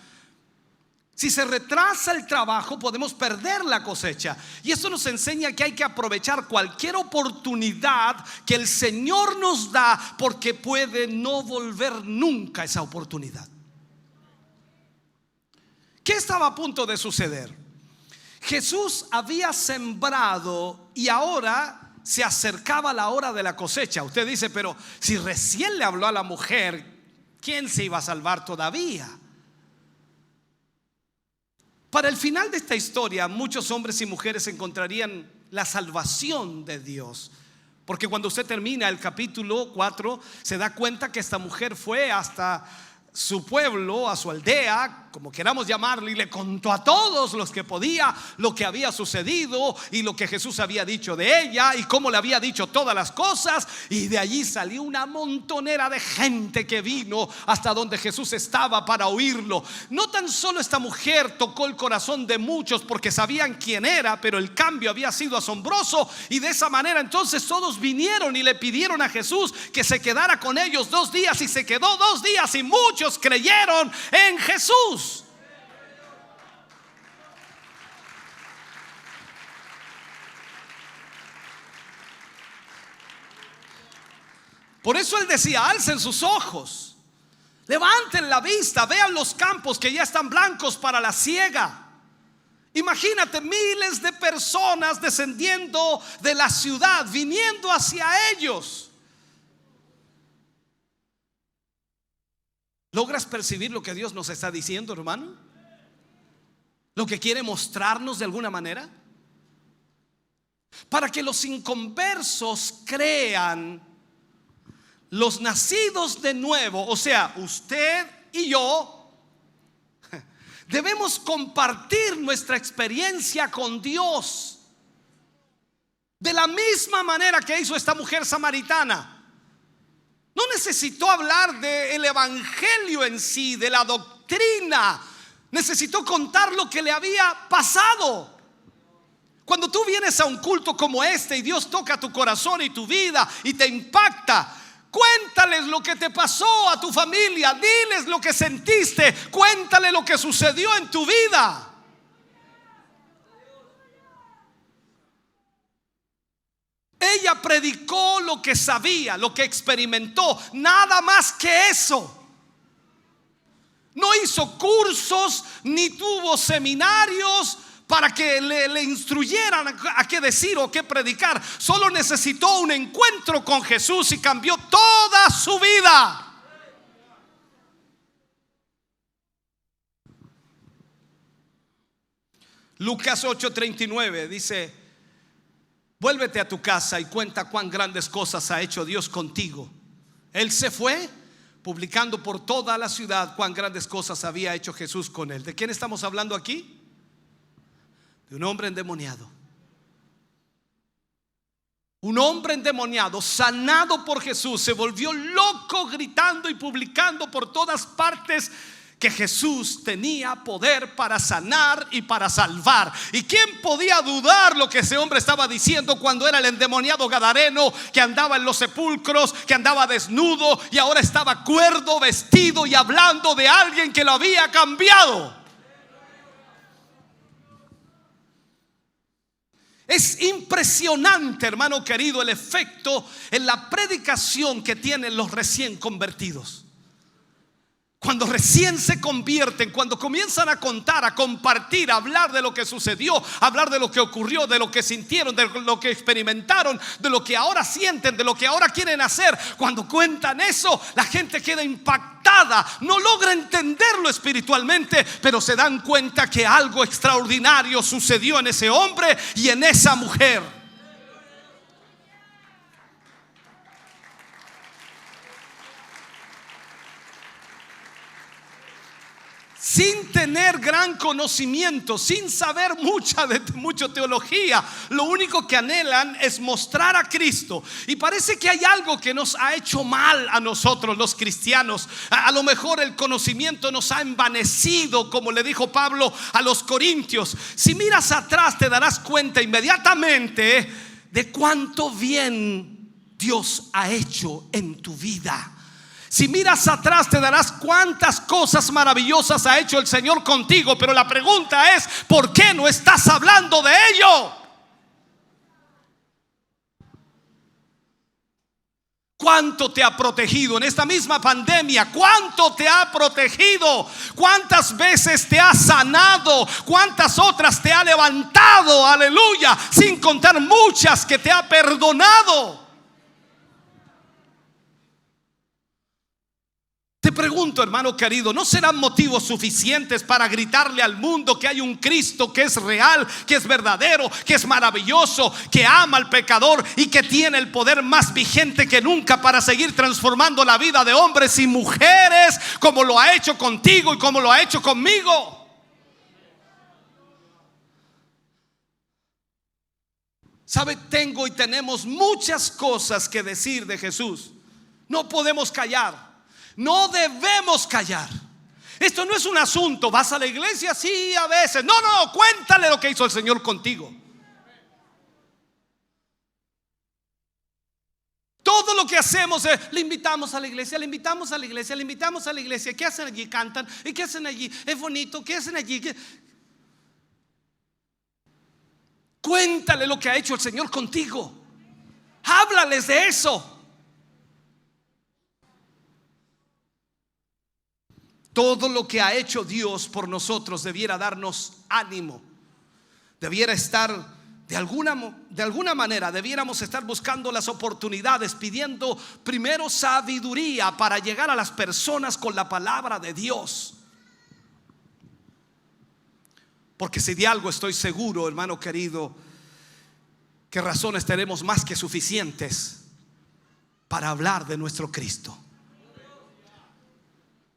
Si se retrasa el trabajo, podemos perder la cosecha. Y eso nos enseña que hay que aprovechar cualquier oportunidad que el Señor nos da, porque puede no volver nunca esa oportunidad. ¿Qué estaba a punto de suceder? Jesús había sembrado y ahora se acercaba la hora de la cosecha. Usted dice: pero si recién le habló a la mujer, ¿quién se iba a salvar todavía? Para el final de esta historia, muchos hombres y mujeres encontrarían la salvación de Dios, porque cuando usted termina el capítulo 4, se da cuenta que esta mujer fue hasta su pueblo, a su aldea, como queramos llamarlo, y le contó a todos los que podía lo que había sucedido y lo que Jesús había dicho de ella y cómo le había dicho todas las cosas. Y de allí salió una montonera de gente que vino hasta donde Jesús estaba para oírlo. No tan solo esta mujer tocó el corazón de muchos porque sabían quién era, pero el cambio había sido asombroso, y de esa manera entonces todos vinieron y le pidieron a Jesús que se quedara con ellos 2 días, y se quedó 2 días y muchos creyeron en Jesús. Por eso Él decía: alcen sus ojos, levanten la vista, vean los campos que ya están blancos para la siega. Imagínate, miles de personas descendiendo de la ciudad, viniendo hacia ellos. ¿Logras percibir lo que Dios nos está diciendo, hermano? Lo que quiere mostrarnos de alguna manera. Para que los inconversos crean, los nacidos de nuevo, o sea, usted y yo, debemos compartir nuestra experiencia con Dios de la misma manera que hizo esta mujer samaritana. No necesitó hablar del evangelio en sí, de la doctrina. Necesitó contar lo que le había pasado. Cuando tú vienes a un culto como este y Dios toca tu corazón y tu vida y te impacta, cuéntales lo que te pasó a tu familia, diles lo que sentiste, cuéntale lo que sucedió en tu vida. Ella predicó lo que sabía, lo que experimentó, nada más que eso. No hizo cursos ni tuvo seminarios para que le instruyeran a qué decir o qué predicar. Solo necesitó un encuentro con Jesús y cambió toda su vida. Lucas 8:39 dice: Vuélvete a tu casa y cuenta cuán grandes cosas ha hecho Dios contigo. Él se fue publicando por toda la ciudad cuán grandes cosas había hecho Jesús con él. ¿De quién estamos hablando aquí? De un hombre endemoniado. Un hombre endemoniado, sanado por Jesús, se volvió loco gritando y publicando por todas partes que Jesús tenía poder para sanar y para salvar. ¿Y quién podía dudar lo que ese hombre estaba diciendo cuando era el endemoniado gadareno que andaba en los sepulcros, que andaba desnudo y ahora estaba cuerdo, vestido y hablando de alguien que lo había cambiado? Es impresionante, hermano querido, el efecto en la predicación que tienen los recién convertidos. Cuando recién se convierten, cuando comienzan a contar, a compartir, a hablar de lo que sucedió, a hablar de lo que ocurrió, de lo que sintieron, de lo que experimentaron, de lo que ahora sienten, de lo que ahora quieren hacer. Cuando cuentan eso, la gente queda impactada, no logra entenderlo espiritualmente, pero se dan cuenta que algo extraordinario sucedió en ese hombre y en esa mujer. Sin tener gran conocimiento, sin saber mucha teología, lo único que anhelan es mostrar a Cristo. Y parece que hay algo que nos ha hecho mal a nosotros los cristianos. A lo mejor el conocimiento nos ha envanecido, como le dijo Pablo a los corintios. Si miras atrás te darás cuenta inmediatamente de cuánto bien Dios ha hecho en tu vida. Si miras atrás te darás cuántas cosas maravillosas ha hecho el Señor contigo. Pero la pregunta es, ¿por qué no estás hablando de ello? ¿Cuánto te ha protegido en esta misma pandemia? ¿Cuánto te ha protegido? ¿Cuántas veces te ha sanado? ¿Cuántas otras te ha levantado? Aleluya. Sin contar muchas que te ha perdonado. Te pregunto, hermano querido, ¿no serán motivos suficientes para gritarle al mundo que hay un Cristo que es real, que es verdadero, que es maravilloso, que ama al pecador y que tiene el poder más vigente que nunca para seguir transformando la vida de hombres y mujeres, como lo ha hecho contigo y como lo ha hecho conmigo? ¿Sabe? Tengo y tenemos muchas cosas que decir de Jesús. No podemos callar. No debemos callar. Esto no es un asunto, ¿vas a la iglesia? Sí, a veces. No, cuéntale lo que hizo el Señor contigo. Todo lo que hacemos es, le invitamos a la iglesia, le invitamos a la iglesia, le invitamos a la iglesia. ¿Qué hacen allí? Cantan. ¿Y qué hacen allí? Es bonito. ¿Qué hacen allí? Cuéntale lo que ha hecho el Señor contigo. Háblales de eso. Todo lo que ha hecho Dios por nosotros debiera darnos ánimo. Debiera estar de alguna manera, debiéramos estar buscando las oportunidades, pidiendo primero sabiduría para llegar a las personas con la palabra de Dios. Porque si de algo estoy seguro, hermano querido, que razones tenemos más que suficientes para hablar de nuestro Cristo.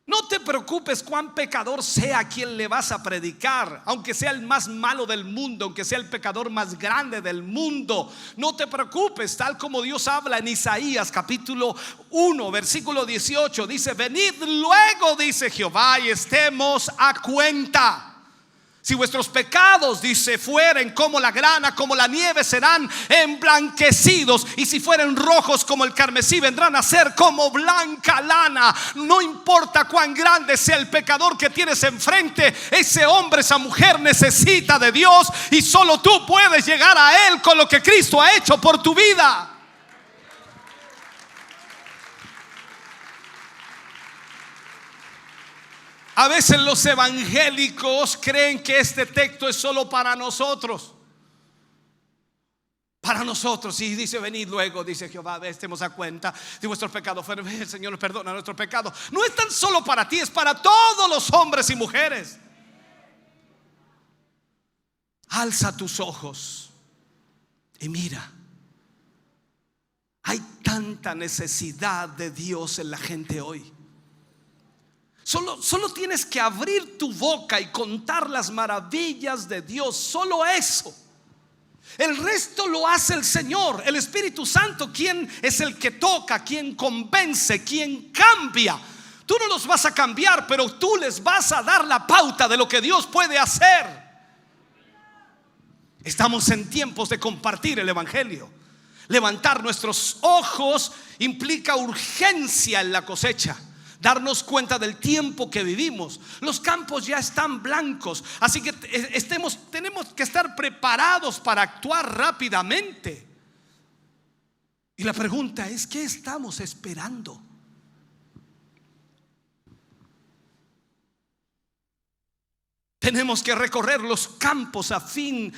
No te preocupes cuán pecador sea a quien le vas a predicar, aunque sea el más malo del mundo, aunque sea el pecador más grande del mundo. No te preocupes, tal como Dios habla en Isaías capítulo 1 versículo 18. Dice: venid luego, dice Jehová, y estemos a cuenta. Si vuestros pecados, dice, fueren como la grana, como la nieve, serán emblanquecidos. Y si fueren rojos como el carmesí, vendrán a ser como blanca lana. No importa cuán grande sea el pecador que tienes enfrente, ese hombre, esa mujer necesita de Dios, y solo tú puedes llegar a Él con lo que Cristo ha hecho por tu vida. A veces los evangélicos creen que este texto es solo para nosotros. Para nosotros, y dice: venid luego, dice Jehová, estemos a cuenta de vuestros pecados. El Señor nos perdona nuestros pecados. No es tan solo para ti, es para todos los hombres y mujeres. Alza tus ojos Y mira, hay tanta necesidad de Dios en la gente hoy. Solo tienes que abrir tu boca y contar las maravillas de Dios. Solo eso. El resto lo hace el Señor, el Espíritu Santo, quien es el que toca, quien convence, quien cambia. Tú no los vas a cambiar, pero tú les vas a dar la pauta de lo que Dios puede hacer. Estamos en tiempos de compartir el evangelio. Levantar nuestros ojos implica urgencia en la cosecha. Darnos cuenta del tiempo que vivimos. Los campos ya están blancos, así que tenemos que estar preparados para actuar rápidamente. Y la pregunta es: ¿qué estamos esperando? Tenemos que recorrer los campos a fin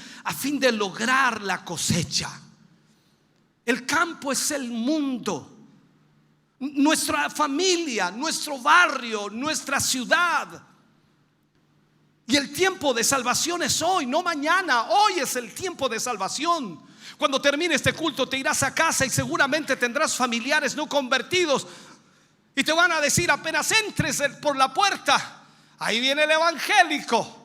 de lograr la cosecha. El campo es el mundo, nuestra familia, nuestro barrio, nuestra ciudad. Y el tiempo de salvación es hoy, no mañana. Hoy es el tiempo de salvación. Cuando termine este culto te irás a casa y seguramente tendrás familiares no convertidos y te van a decir: apenas entres por la puerta, ahí viene el evangélico.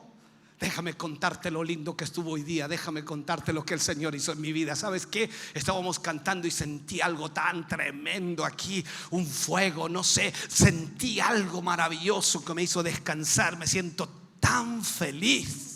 Déjame contarte lo lindo que estuvo hoy día. Déjame contarte lo que el Señor hizo en mi vida. ¿Sabes qué? Estábamos cantando y sentí algo tan tremendo aquí. Un fuego, no sé. Sentí algo maravilloso que me hizo descansar. Me siento tan feliz.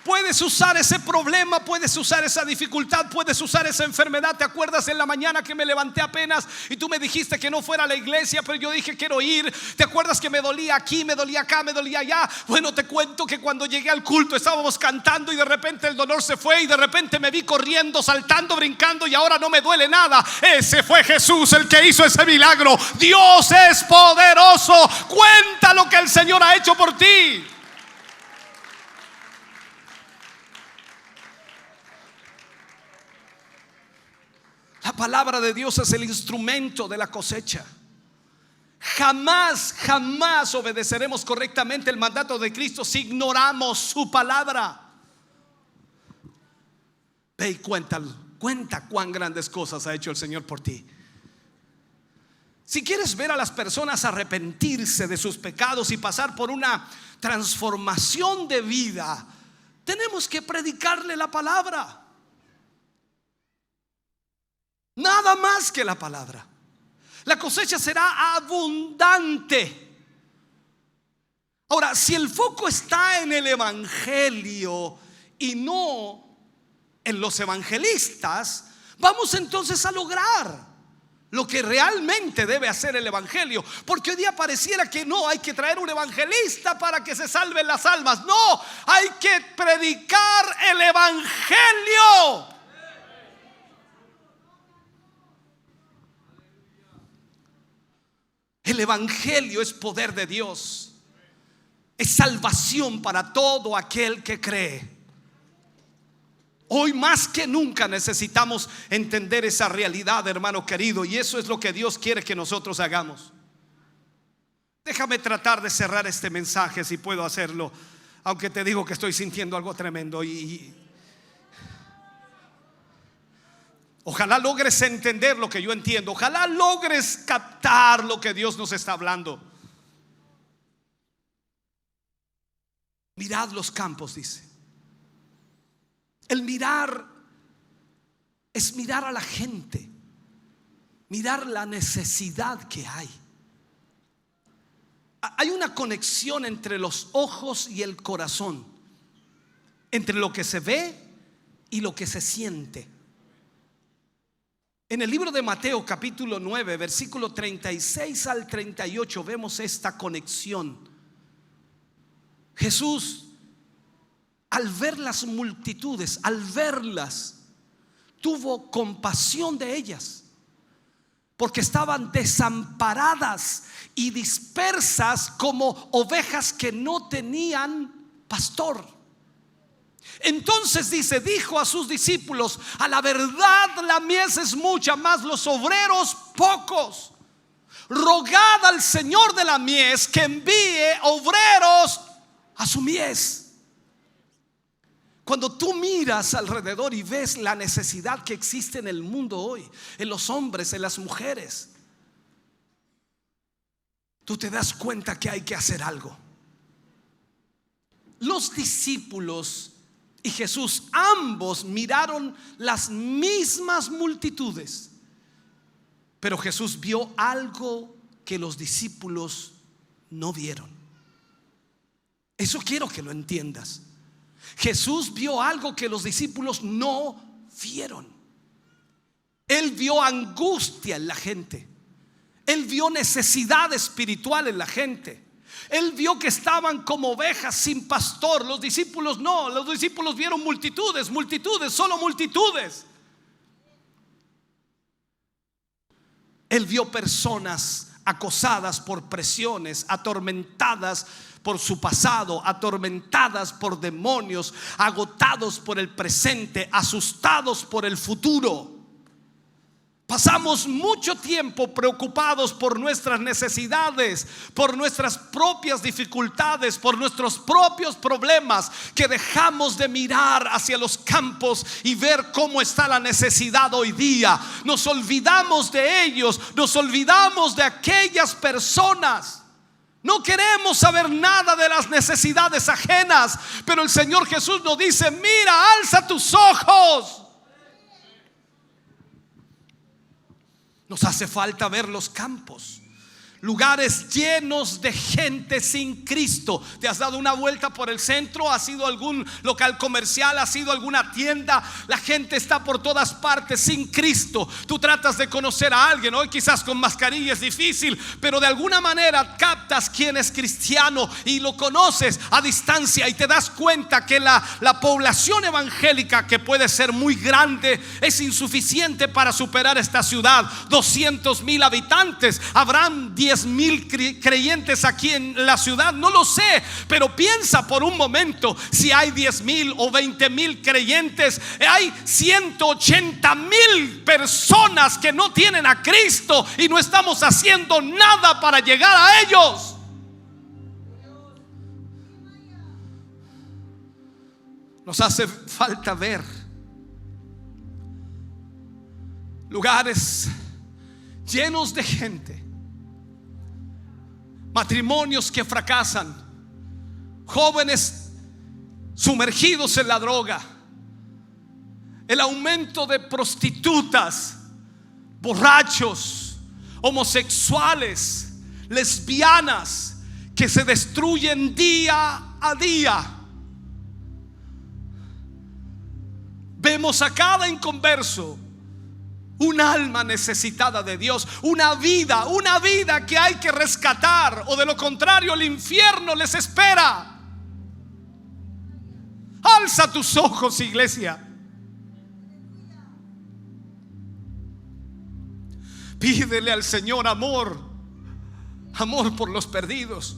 Puedes usar ese problema, puedes usar esa dificultad, puedes usar esa enfermedad. ¿Te acuerdas en la mañana que me levanté apenas y tú me dijiste que no fuera a la iglesia, pero yo dije quiero ir? ¿Te acuerdas que me dolía aquí, me dolía acá, me dolía allá? Bueno, te cuento que cuando llegué al culto estábamos cantando y de repente el dolor se fue y de repente me vi corriendo, saltando, brincando y ahora no me duele nada. Ese fue Jesús el que hizo ese milagro. Dios es poderoso. Cuenta lo que el Señor ha hecho por ti. La palabra de Dios es el instrumento de la cosecha. Jamás obedeceremos correctamente el mandato de Cristo si ignoramos su palabra. Ve y cuenta cuán grandes cosas ha hecho el Señor por ti. Si quieres ver a las personas arrepentirse de sus pecados y pasar por una transformación de vida, tenemos que predicarle la palabra. Nada más que la palabra. La cosecha será abundante. Ahora, si el foco está en el evangelio y no en los evangelistas, vamos entonces a lograr lo que realmente debe hacer el evangelio. Porque hoy día pareciera que no, hay que traer un evangelista para que se salven las almas. No, hay que predicar el evangelio. El evangelio es poder de Dios. Es salvación para todo aquel que cree. Hoy más que nunca necesitamos entender esa realidad, hermano querido, y eso es lo que Dios quiere que nosotros hagamos. Déjame tratar de cerrar este mensaje, si puedo hacerlo, aunque te digo que estoy sintiendo algo tremendo y ojalá logres entender lo que yo entiendo. Ojalá logres captar lo que Dios nos está hablando. Mirad los campos, dice. El mirar es mirar a la gente, mirar la necesidad que hay. Hay una conexión entre los ojos y el corazón, entre lo que se ve y lo que se siente. En el libro de Mateo capítulo 9 versículo 36 al 38 vemos esta conexión. Jesús, al ver las multitudes, al verlas, tuvo compasión de ellas, porque estaban desamparadas y dispersas como ovejas que no tenían pastor. Entonces dijo a sus discípulos: a la verdad la mies es mucha, mas los obreros pocos. rogad al Señor de la mies que envíe obreros a su mies. Cuando tú miras alrededor y ves la necesidad que existe en el mundo hoy, en los hombres, en las mujeres, tú te das cuenta que hay que hacer algo. Los discípulos y Jesús, ambos miraron las mismas multitudes, pero Jesús vio algo que los discípulos no vieron. Eso quiero que lo entiendas. Jesús vio algo que los discípulos no vieron. Él vio angustia en la gente. Él vio necesidad espiritual en la gente. Él vio que estaban como ovejas sin pastor. Los discípulos no. Los discípulos vieron multitudes, multitudes, solo multitudes. Él vio personas acosadas por presiones, atormentadas por su pasado, atormentadas por demonios, agotados por el presente, asustados por el futuro. Pasamos mucho tiempo preocupados por nuestras necesidades, por nuestras propias dificultades, por nuestros propios problemas, que dejamos de mirar hacia los campos y ver cómo está la necesidad hoy día. Nos olvidamos de ellos, nos olvidamos de aquellas personas. No queremos saber nada de las necesidades ajenas, pero el Señor Jesús nos dice: mira, alza tus ojos. Nos hace falta ver los campos, lugares llenos de gente sin Cristo. Te has dado una vuelta por el centro, has ido a algún local comercial, has ido a alguna tienda. La gente está por todas partes sin Cristo. Tú tratas de conocer a alguien, hoy quizás con mascarilla es difícil, pero de alguna manera captas quién es cristiano y lo conoces a distancia, y te das cuenta que la población evangélica, que puede ser muy grande, es insuficiente para superar esta ciudad. 200,000 habitantes, habrán 10,000 creyentes aquí en la ciudad, no lo sé, pero piensa por un momento: si hay 10,000 o 20,000 creyentes, hay 180,000 personas que no tienen a Cristo y no estamos haciendo nada para llegar a ellos. Nos hace falta ver lugares llenos de gente, matrimonios que fracasan, jóvenes sumergidos en la droga, el aumento de prostitutas, borrachos, homosexuales, lesbianas que se destruyen día a día. Vemos a cada inconverso un alma necesitada de Dios, una vida que hay que rescatar, o de lo contrario el infierno les espera. Alza tus ojos, iglesia. Pídele al Señor amor por los perdidos.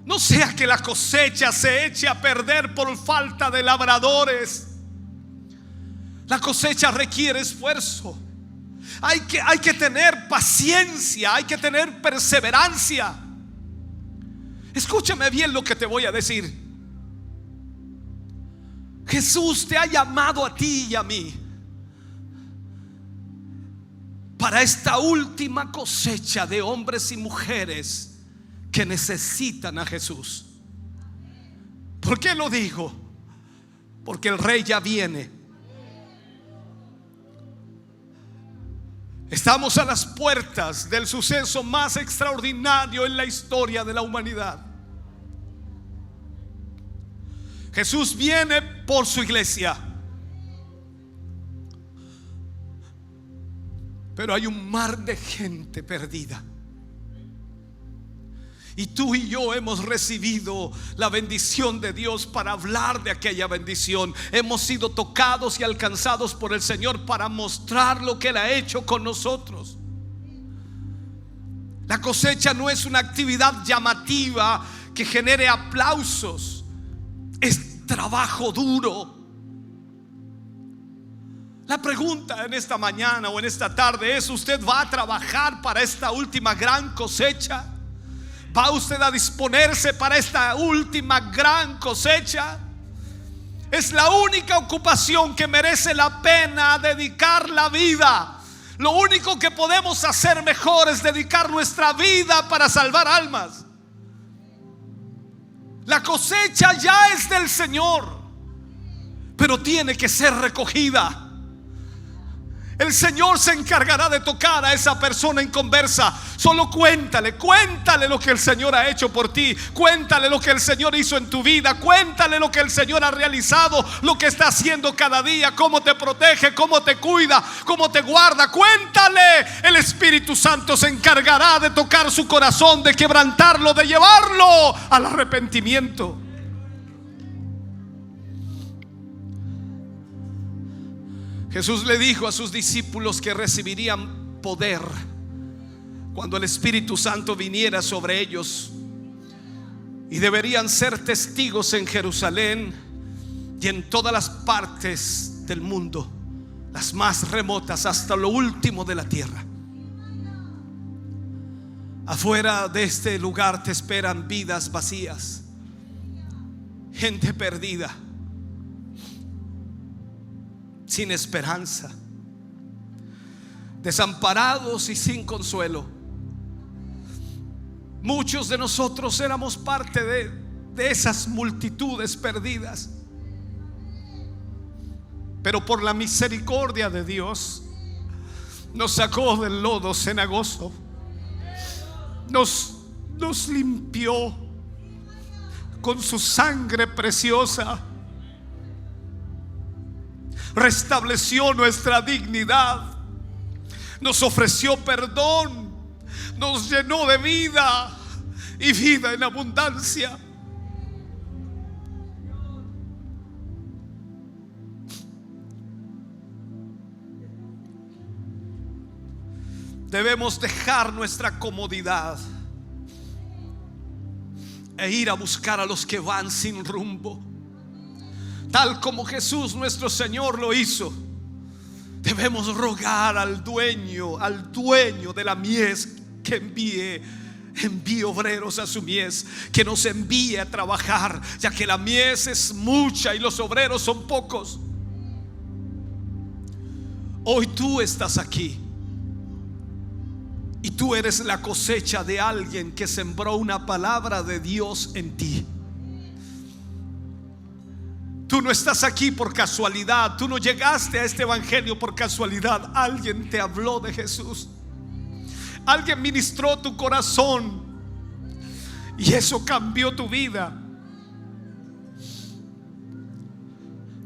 No sea que la cosecha se eche a perder por falta de labradores. La cosecha requiere esfuerzo. Hay que tener paciencia, hay que tener perseverancia. Escúchame bien lo que te voy a decir. Jesús te ha llamado a ti y a mí para esta última cosecha de hombres y mujeres que necesitan a Jesús. ¿Por qué lo digo? Porque el Rey ya viene. Estamos a las puertas del suceso más extraordinario en la historia de la humanidad. Jesús viene por su iglesia, pero hay un mar de gente perdida. Y tú y yo hemos recibido la bendición de Dios para hablar de aquella bendición. Hemos sido tocados y alcanzados por el Señor para mostrar lo que Él ha hecho con nosotros. La cosecha no es una actividad llamativa que genere aplausos. Es trabajo duro. La pregunta en esta mañana o en esta tarde es: ¿usted va a trabajar para esta última gran cosecha? ¿Va usted a disponerse para esta última gran cosecha? Es la única ocupación que merece la pena dedicar la vida. Lo único que podemos hacer mejor es dedicar nuestra vida para salvar almas. La cosecha ya es del Señor, pero tiene que ser recogida. El Señor se encargará de tocar a esa persona inconversa. Solo cuéntale lo que el Señor ha hecho por ti. Cuéntale lo que el Señor hizo en tu vida. Cuéntale lo que el Señor ha realizado, lo que está haciendo cada día, cómo te protege, cómo te cuida, cómo te guarda. Cuéntale. El Espíritu Santo se encargará de tocar su corazón, de quebrantarlo, de llevarlo al arrepentimiento. Jesús le dijo a sus discípulos que recibirían poder cuando el Espíritu Santo viniera sobre ellos, y deberían ser testigos en Jerusalén y en todas las partes del mundo, las más remotas, hasta lo último de la tierra. Afuera de este lugar te esperan vidas vacías, gente perdida, sin esperanza, desamparados y sin consuelo. Muchos de nosotros éramos parte de esas multitudes perdidas, pero por la misericordia de Dios nos sacó del lodo cenagoso, nos limpió con su sangre preciosa, restableció nuestra dignidad, nos ofreció perdón, nos llenó de vida y vida en abundancia. Debemos dejar nuestra comodidad e ir a buscar a los que van sin rumbo, tal como Jesús nuestro Señor lo hizo. Debemos rogar al dueño de la mies que envíe obreros a su mies, que nos envíe a trabajar, ya que la mies es mucha y los obreros son pocos. Hoy tú estás aquí y tú eres la cosecha de alguien que sembró una palabra de Dios en ti. Tú no estás aquí por casualidad. Tú no llegaste a este evangelio por casualidad. Alguien te habló de Jesús. Alguien ministró tu corazón y eso cambió tu vida.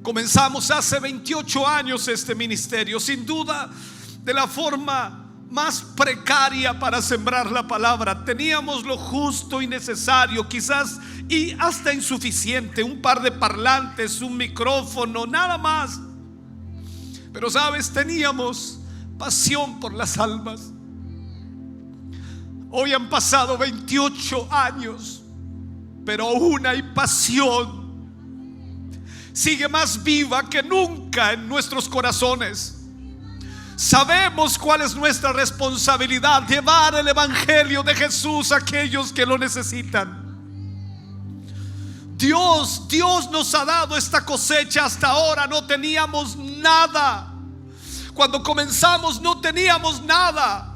Comenzamos hace 28 años este ministerio, sin duda de la forma más precaria para sembrar la palabra. Teníamos lo justo y necesario, quizás y hasta insuficiente, un par de parlantes, un micrófono, nada más. Pero sabes, teníamos pasión por las almas. Hoy han pasado 28 años, pero aún hay pasión. Sigue más viva que nunca en nuestros corazones. Sabemos cuál es nuestra responsabilidad: llevar el evangelio de Jesús a aquellos que lo necesitan. Dios nos ha dado esta cosecha. Hasta ahora no teníamos nada. Cuando comenzamos no teníamos nada,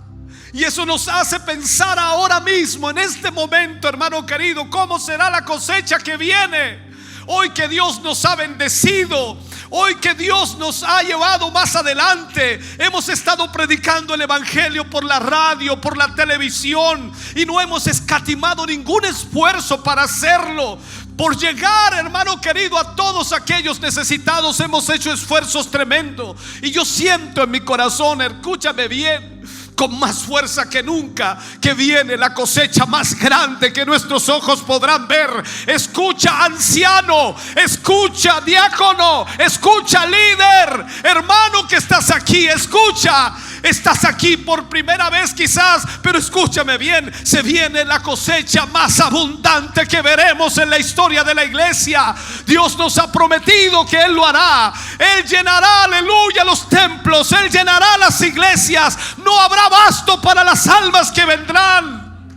y eso nos hace pensar ahora mismo, en este momento, hermano querido, cómo será la cosecha que viene. Hoy que Dios nos ha bendecido, hoy que Dios nos ha llevado más adelante, hemos estado predicando el evangelio por la radio, por la televisión, y no hemos escatimado ningún esfuerzo para hacerlo. Por llegar, hermano querido, a todos aquellos necesitados hemos hecho esfuerzos tremendos. Y yo siento en mi corazón, escúchame bien, con más fuerza que nunca, que viene la cosecha más grande que nuestros ojos podrán ver. Escucha, anciano, escucha, diácono, escucha, líder, hermano que estás aquí, escucha. Estás aquí por primera vez quizás, pero escúchame bien, se viene la cosecha más abundante que veremos en la historia de la iglesia. Dios nos ha prometido que Él lo hará. Él llenará, aleluya, los templos, Él llenará las iglesias. No habrá abasto para las almas que vendrán.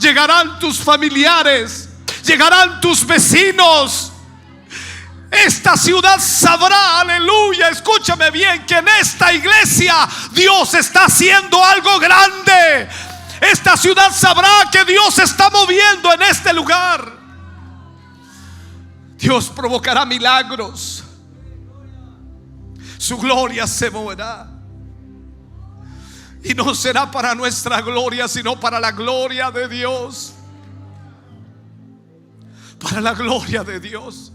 Llegarán tus familiares, llegarán tus vecinos. Esta ciudad sabrá, aleluya, escúchame bien, que en esta iglesia Dios está haciendo algo grande. Esta ciudad sabrá que Dios se está moviendo en este lugar. Dios provocará milagros. Su gloria se moverá. Y no será para nuestra gloria, sino para la gloria de Dios. Para la gloria de Dios.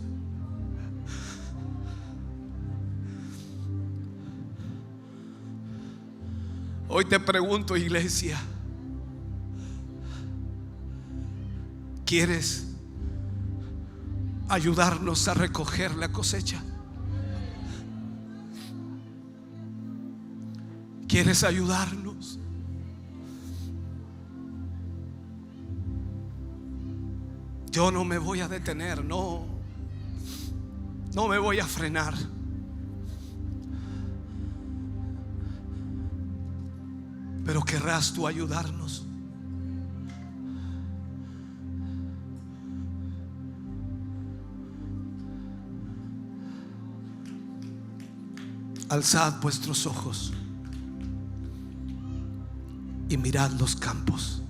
Hoy te pregunto, iglesia, ¿quieres ayudarnos a recoger la cosecha? ¿Quieres ayudarnos? Yo no me voy a detener, no me voy a frenar. Pero querrás tú ayudarnos. Alzad vuestros ojos y mirad los campos,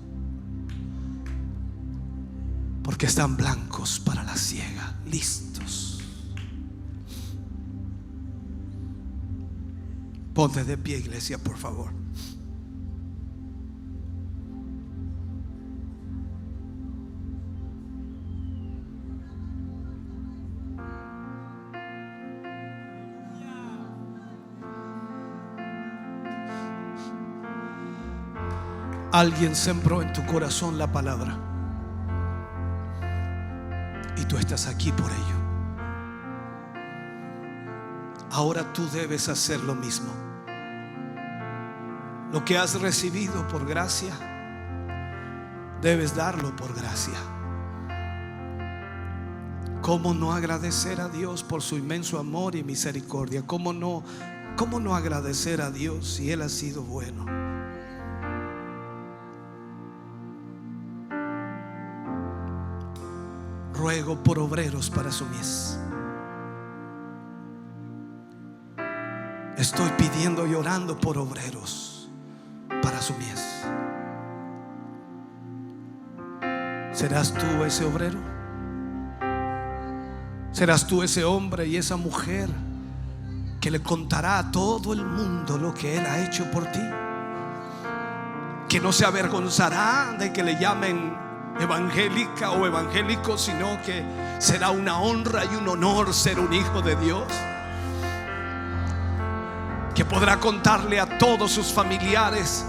porque están blancos para la siega, listos. Ponte de pie, iglesia, por favor. Alguien sembró en tu corazón la palabra y tú estás aquí por ello. Ahora tú debes hacer lo mismo. Lo que has recibido por gracia, debes darlo por gracia. ¿Cómo no agradecer a Dios por su inmenso amor y misericordia? ¿Cómo no agradecer a Dios si Él ha sido bueno? Ruego por obreros para su mies. Estoy pidiendo y orando por obreros para su mies. ¿Serás tú ese obrero? ¿Serás tú ese hombre y esa mujer que le contará a todo el mundo lo que Él ha hecho por ti? Que no se avergonzará de que le llamen evangélica o evangélico, sino que será una honra y un honor ser un hijo de Dios. Que podrá contarle a todos sus familiares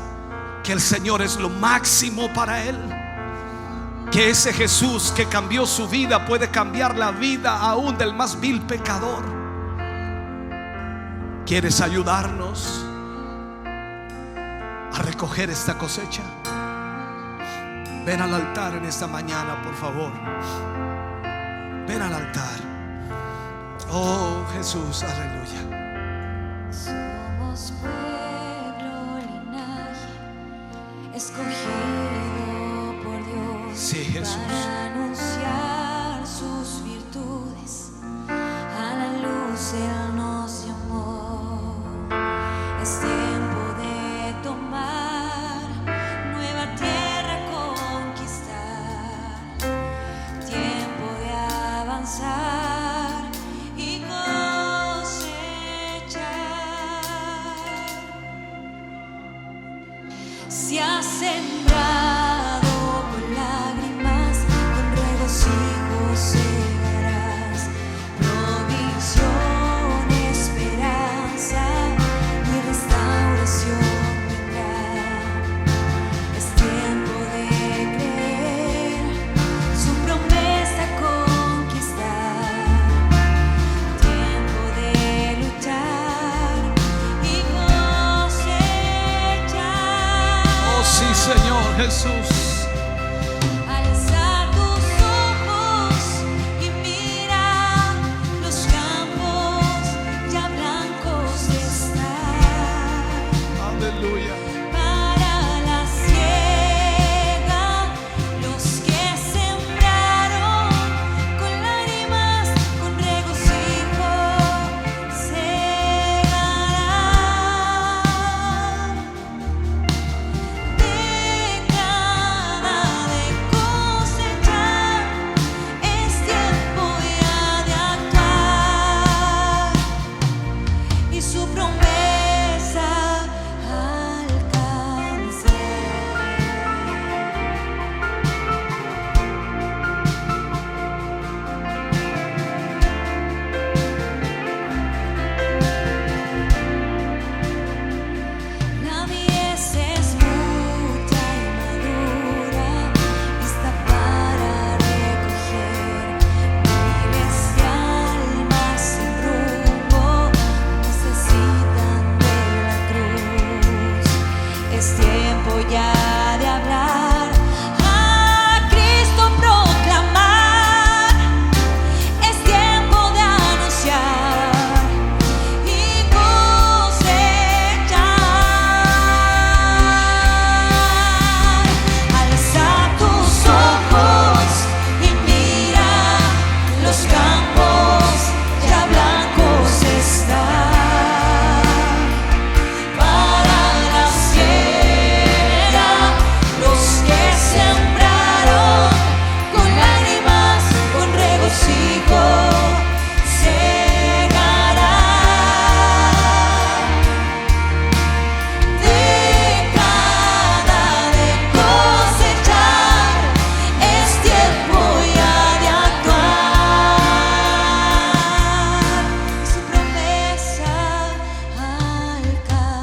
que el Señor es lo máximo para él. Que ese Jesús que cambió su vida puede cambiar la vida aún del más vil pecador. ¿Quieres ayudarnos a recoger esta cosecha? Ven al altar en esta mañana, por favor. Ven al altar. Oh Jesús, aleluya.
Somos pueblo, linaje escogido por Dios,
sí, Jesús,
para anunciar sus virtudes. A la luz Él nos llamó. Es tiempo de tomar nueva tierra, conquistar. Tiempo de avanzar y se ha sembrado con lágrimas
Jesús.
Alza tus ojos y mira, los campos ya blancos están.
Aleluya.
Para la siega, los que sembraron con lágrimas, con regocijo, segarán. Década de cosechar, es tiempo ya de actuar y su promesa alcanzar. La mies es mucha y madura, lista para recoger. Miles de almas sin rumbo necesitan de la cruz. Es tiempo ya de hablar, a Cristo proclamar. Es tiempo de anunciar y cosechar. Alza tus ojos y mira, los campos ya blancos están. Para la siega, los que sembraron con lágrimas, con regocijo, segarán. Década de cosechar, es tiempo ya de actuar, su promesa alcanzar.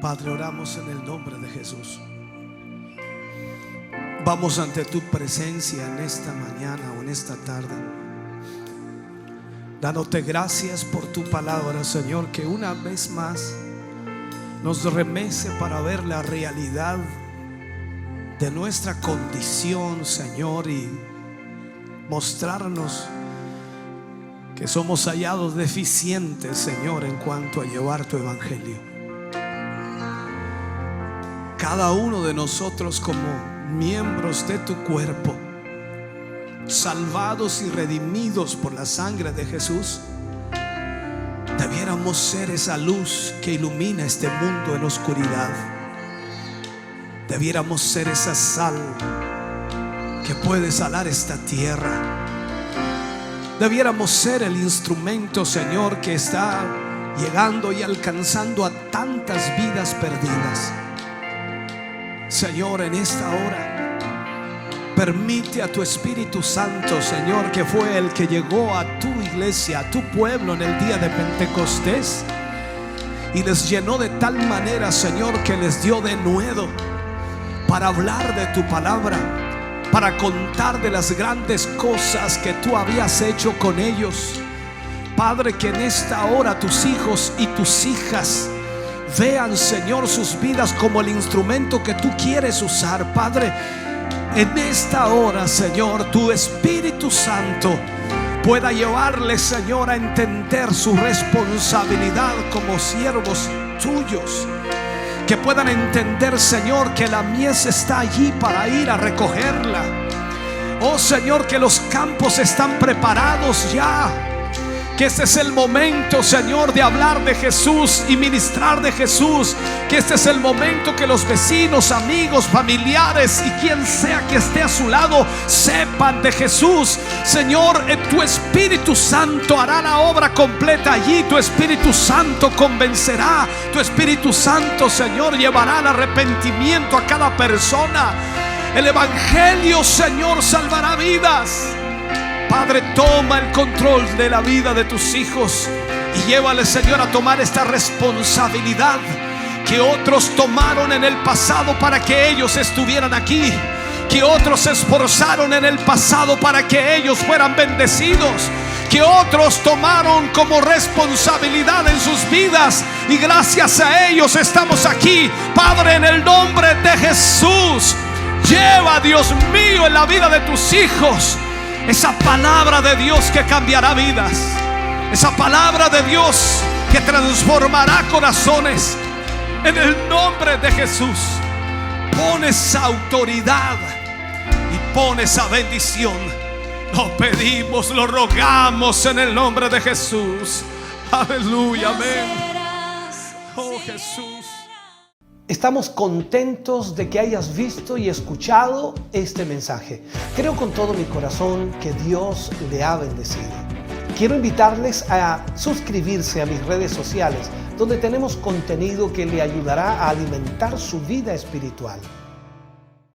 Padre, oramos en el nombre de Jesús. Vamos ante tu presencia en esta mañana o en esta tarde, dándote gracias por tu palabra, Señor, que una vez más nos remece para ver la realidad de nuestra condición, Señor, y mostrarnos que somos hallados deficientes, Señor, en cuanto a llevar tu evangelio. Cada uno de nosotros como miembros de tu cuerpo, salvados y redimidos por la sangre de Jesús, debiéramos ser esa luz que ilumina este mundo en oscuridad. Debiéramos ser esa sal que puede salar esta tierra. Debiéramos ser el instrumento, Señor, que está llegando y alcanzando a tantas vidas perdidas. Señor, en esta hora, permite a tu Espíritu Santo, Señor, que fue el que llegó a tu iglesia, a tu pueblo en el día de Pentecostés, y les llenó de tal manera, Señor, que les dio denuedo para hablar de tu palabra, para contar de las grandes cosas que tú habías hecho con ellos. Padre, que en esta hora tus hijos y tus hijas vean, Señor, sus vidas como el instrumento que tú quieres usar. Padre, en esta hora, Señor, tu Espíritu Santo pueda llevarles, Señor, a entender su responsabilidad como siervos tuyos. Que puedan entender, Señor, que la mies está allí para ir a recogerla. Oh, Señor, que los campos están preparados ya. Que este es el momento, Señor, de hablar de Jesús y ministrar de Jesús. Que este es el momento que los vecinos, amigos, familiares y quien sea que esté a su lado sepan de Jesús. Señor, tu Espíritu Santo hará la obra completa allí. Tu Espíritu Santo convencerá. Tu Espíritu Santo, Señor, llevará al arrepentimiento a cada persona. El Evangelio, Señor, salvará vidas. Padre, toma el control de la vida de tus hijos y llévale, Señor, a tomar esta responsabilidad que otros tomaron en el pasado para que ellos estuvieran aquí, que otros se esforzaron en el pasado para que ellos fueran bendecidos, que otros tomaron como responsabilidad en sus vidas, y gracias a ellos estamos aquí. Padre, en el nombre de Jesús, lleva, Dios mío, en la vida de tus hijos esa palabra de Dios que cambiará vidas, esa palabra de Dios que transformará corazones. En el nombre de Jesús, pon esa autoridad y pon esa bendición. Lo pedimos, lo rogamos en el nombre de Jesús. Aleluya, amén. Oh Jesús. Estamos contentos de que hayas visto y escuchado este mensaje. Creo con todo mi corazón que Dios le ha bendecido. Quiero invitarles a suscribirse a mis redes sociales, donde tenemos contenido que le ayudará a alimentar su vida espiritual.